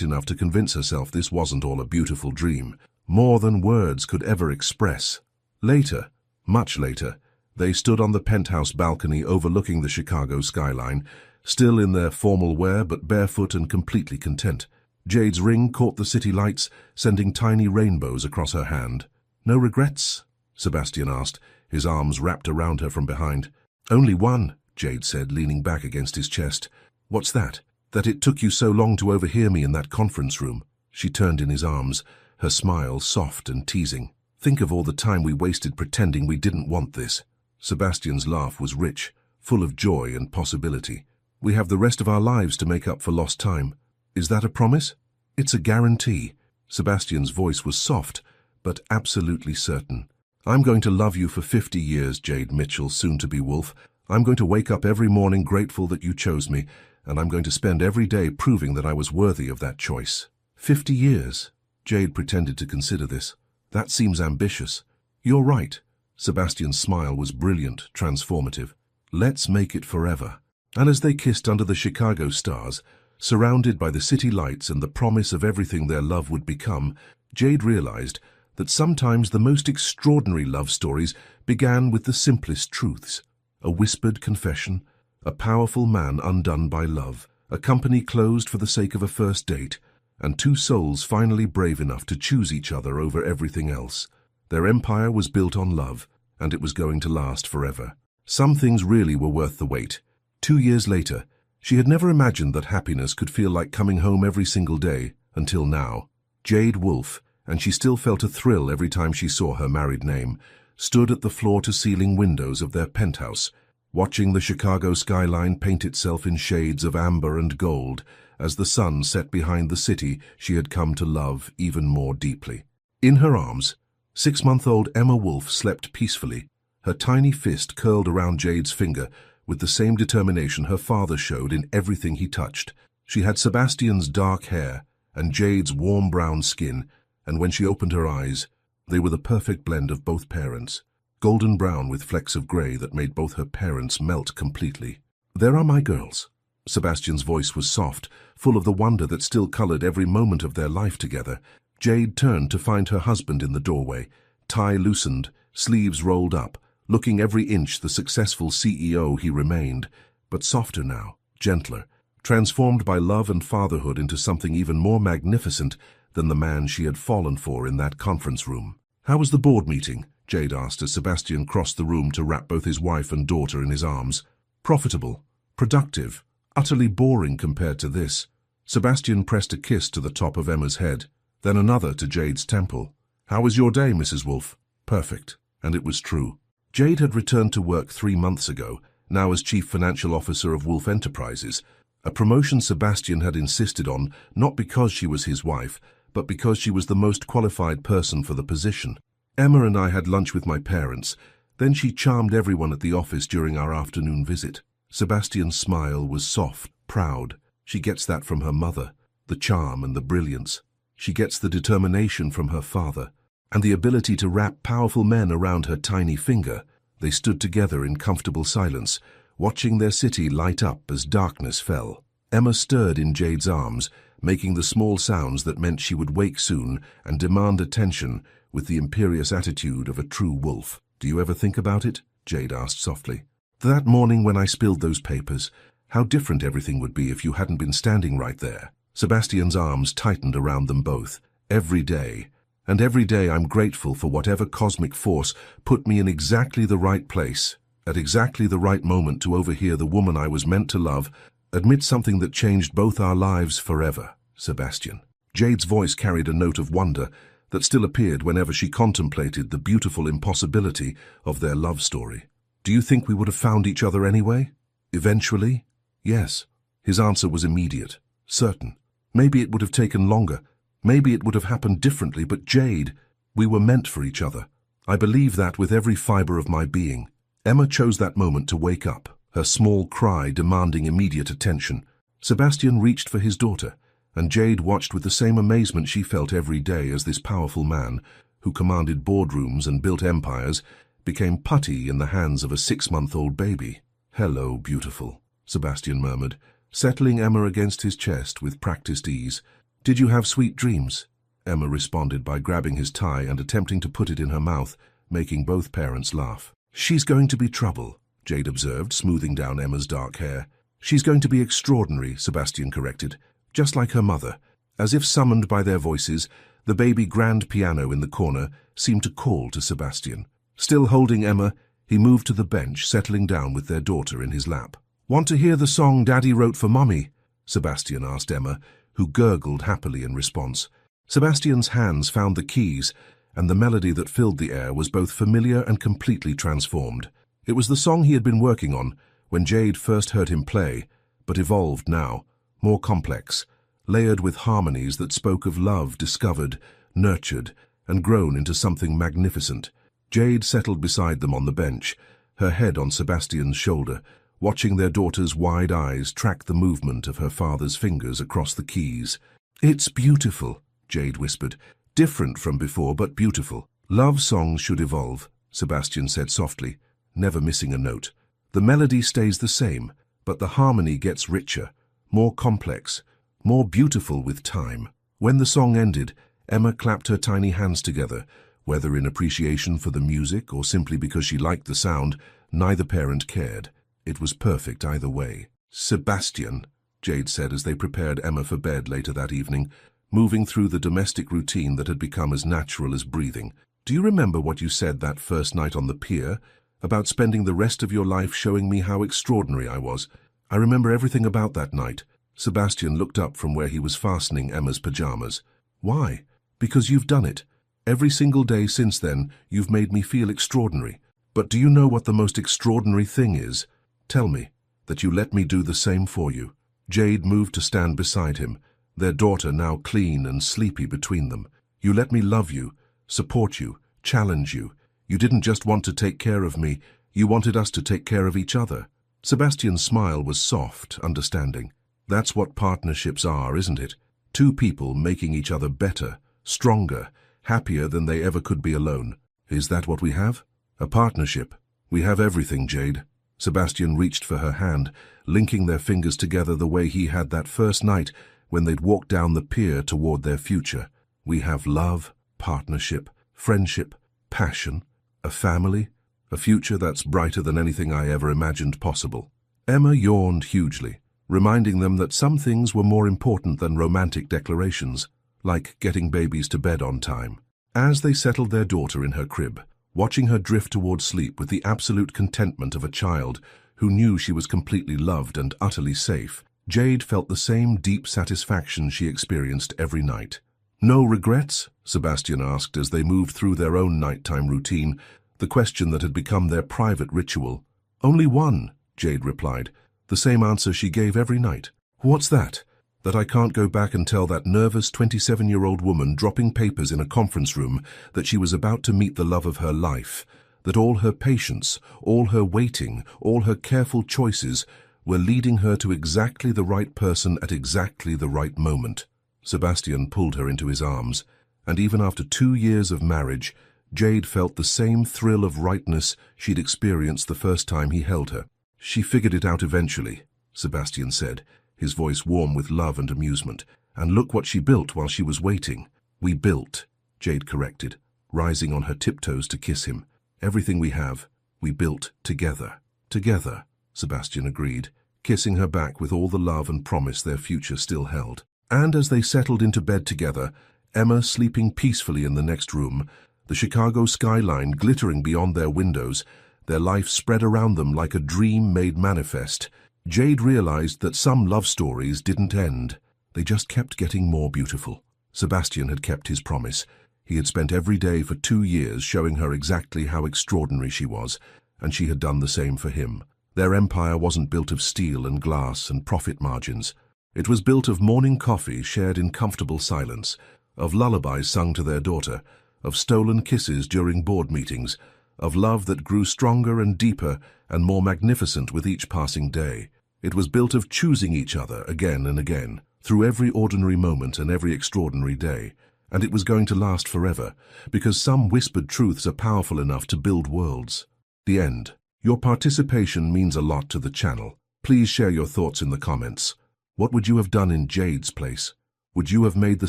enough to convince herself this wasn't all a beautiful dream, more than words could ever express. Later, much later, they stood on the penthouse balcony overlooking the Chicago skyline, still in their formal wear but barefoot and completely content. Jade's ring caught the city lights, sending tiny rainbows across her hand. "No regrets?" Sebastian asked, his arms wrapped around her from behind. "Only one," Jade said, leaning back against his chest. "What's that?" "That it took you so long to overhear me in that conference room." She turned in his arms, her smile soft and teasing. "Think of all the time we wasted pretending we didn't want this." Sebastian's laugh was rich, full of joy and possibility. "We have the rest of our lives to make up for lost time. Is that a promise?" "It's a guarantee." Sebastian's voice was soft, but absolutely certain. "I'm going to love you for 50 years, Jade Mitchell, soon-to-be Wolf. I'm going to wake up every morning grateful that you chose me, and I'm going to spend every day proving that I was worthy of that choice." 50 years? Jade pretended to consider this. "That seems ambitious." "You're right." Sebastian's smile was brilliant, transformative. "Let's make it forever." And as they kissed under the Chicago stars, surrounded by the city lights and the promise of everything their love would become, Jade realized that sometimes the most extraordinary love stories began with the simplest truths. A whispered confession, a powerful man undone by love, a company closed for the sake of a first date, and two souls finally brave enough to choose each other over everything else. Their empire was built on love, and it was going to last forever. Some things really were worth the wait. 2 years later, she had never imagined that happiness could feel like coming home every single day, until now. Jade Wolf, and she still felt a thrill every time she saw her married name, stood at the floor-to-ceiling windows of their penthouse, watching the Chicago skyline paint itself in shades of amber and gold as the sun set behind the city she had come to love even more deeply. In her arms, 6-month-old Emma Wolf slept peacefully, her tiny fist curled around Jade's finger with the same determination her father showed in everything he touched. She had Sebastian's dark hair and Jade's warm brown skin, and when she opened her eyes, they were the perfect blend of both parents, golden brown with flecks of grey that made both her parents melt completely. "There are my girls." Sebastian's voice was soft, full of the wonder that still coloured every moment of their life together. Jade turned to find her husband in the doorway, tie loosened, sleeves rolled up, looking every inch the successful CEO he remained, but softer now, gentler, transformed by love and fatherhood into something even more magnificent than the man she had fallen for in that conference room. "How was the board meeting?" Jade asked as Sebastian crossed the room to wrap both his wife and daughter in his arms. "Profitable, productive, utterly boring compared to this." Sebastian pressed a kiss to the top of Emma's head, then another to Jade's temple. "How was your day, Mrs. Wolf?" "Perfect." And it was true. Jade had returned to work 3 months ago, now as Chief Financial Officer of Wolf Enterprises, a promotion Sebastian had insisted on, not because she was his wife, but because she was the most qualified person for the position. "Emma and I had lunch with my parents. Then she charmed everyone at the office during our afternoon visit." Sebastian's smile was soft, proud. She gets that from her mother, the charm and the brilliance. She gets the determination from her father, and the ability to wrap powerful men around her tiny finger. They stood together in comfortable silence, watching their city light up as darkness fell. Emma stirred in Jade's arms, making the small sounds that meant she would wake soon and demand attention with the imperious attitude of a true wolf. "Do you ever think about it?" Jade asked softly. "That morning when I spilled those papers, how different everything would be if you hadn't been standing right there." Sebastian's arms tightened around them both. "Every day. And every day I'm grateful for whatever cosmic force put me in exactly the right place, at exactly the right moment to overhear the woman I was meant to love admit something that changed both our lives forever." "Sebastian." Jade's voice carried a note of wonder that still appeared whenever she contemplated the beautiful impossibility of their love story. "Do you think we would have found each other anyway? Eventually?" "Yes." His answer was immediate, certain. "Maybe it would have taken longer. Maybe it would have happened differently, but Jade, we were meant for each other. I believe that with every fibre of my being." Emma chose that moment to wake up, her small cry demanding immediate attention. Sebastian reached for his daughter, and Jade watched with the same amazement she felt every day as this powerful man, who commanded boardrooms and built empires, became putty in the hands of a 6-month-old baby. "Hello, beautiful," Sebastian murmured, settling Emma against his chest with practiced ease. "Did you have sweet dreams?" Emma responded by grabbing his tie and attempting to put it in her mouth, making both parents laugh. "She's going to be trouble," Jade observed, smoothing down Emma's dark hair. "She's going to be extraordinary," Sebastian corrected, "just like her mother." As if summoned by their voices, the baby grand piano in the corner seemed to call to Sebastian. Still holding Emma, he moved to the bench, settling down with their daughter in his lap. "Want to hear the song Daddy wrote for Mummy?" Sebastian asked Emma, who gurgled happily in response. Sebastian's hands found the keys, and the melody that filled the air was both familiar and completely transformed. It was the song he had been working on when Jade first heard him play, but evolved now, more complex, layered with harmonies that spoke of love discovered, nurtured, and grown into something magnificent. Jade settled beside them on the bench, her head on Sebastian's shoulder, watching their daughter's wide eyes track the movement of her father's fingers across the keys. "It's beautiful," Jade whispered. "Different from before, but beautiful." "Love songs should evolve," Sebastian said softly, never missing a note. "The melody stays the same, but the harmony gets richer, more complex, more beautiful with time." When the song ended, Emma clapped her tiny hands together, whether in appreciation for the music or simply because she liked the sound. Neither parent cared. It was perfect either way. "Sebastian," Jade said as they prepared Emma for bed later that evening, moving through the domestic routine that had become as natural as breathing. "Do you remember what you said that first night on the pier, about spending the rest of your life showing me how extraordinary I was? I remember everything about that night." Sebastian looked up from where he was fastening Emma's pajamas. "Why?" "Because you've done it. Every single day since then, you've made me feel extraordinary. But do you know what the most extraordinary thing is? Tell me, that you let me do the same for you." Jade moved to stand beside him, their daughter now clean and sleepy between them. "You let me love you, support you, challenge you. You didn't just want to take care of me, you wanted us to take care of each other." Sebastian's smile was soft, understanding. That's what partnerships are, isn't it? Two people making each other better, stronger, happier than they ever could be alone. Is that what we have? A partnership. We have everything, Jade. Sebastian reached for her hand, linking their fingers together the way he had that first night when they'd walked down the pier toward their future. We have love, partnership, friendship, passion, a family, a future that's brighter than anything I ever imagined possible. Emma yawned hugely, reminding them that some things were more important than romantic declarations, like getting babies to bed on time. As they settled their daughter in her crib, watching her drift toward sleep with the absolute contentment of a child who knew she was completely loved and utterly safe, Jade felt the same deep satisfaction she experienced every night. No regrets? Sebastian asked as they moved through their own nighttime routine, the question that had become their private ritual. Only one, Jade replied, the same answer she gave every night. What's that? That I can't go back and tell that nervous 27-year-old woman dropping papers in a conference room that she was about to meet the love of her life, that all her patience, all her waiting, all her careful choices were leading her to exactly the right person at exactly the right moment. Sebastian pulled her into his arms, and even after 2 years of marriage, Jade felt the same thrill of rightness she'd experienced the first time he held her. She figured it out eventually, Sebastian said, his voice warm with love and amusement. And look what she built while she was waiting. We built, Jade corrected, rising on her tiptoes to kiss him. Everything we have, we built together. Together, Sebastian agreed, kissing her back with all the love and promise their future still held. And as they settled into bed together, Emma sleeping peacefully in the next room, the Chicago skyline glittering beyond their windows, their life spread around them like a dream made manifest, Jade realized that some love stories didn't end. They just kept getting more beautiful. Sebastian had kept his promise. He had spent every day for 2 years showing her exactly how extraordinary she was, and she had done the same for him. Their empire wasn't built of steel and glass and profit margins. It was built of morning coffee shared in comfortable silence, of lullabies sung to their daughter, of stolen kisses during board meetings, of love that grew stronger and deeper and more magnificent with each passing day. It was built of choosing each other again and again, through every ordinary moment and every extraordinary day. And it was going to last forever, because some whispered truths are powerful enough to build worlds. The end. Your participation means a lot to the channel. Please share your thoughts in the comments. What would you have done in Jade's place? Would you have made the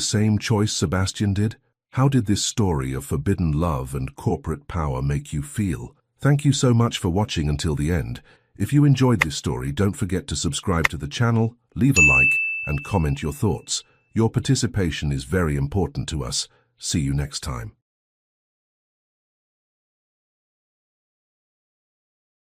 same choice Sebastian did? How did this story of forbidden love and corporate power make you feel? Thank you so much for watching until the end. If you enjoyed this story, don't forget to subscribe to the channel, leave a like, and comment your thoughts. Your participation is very important to us. See you next time.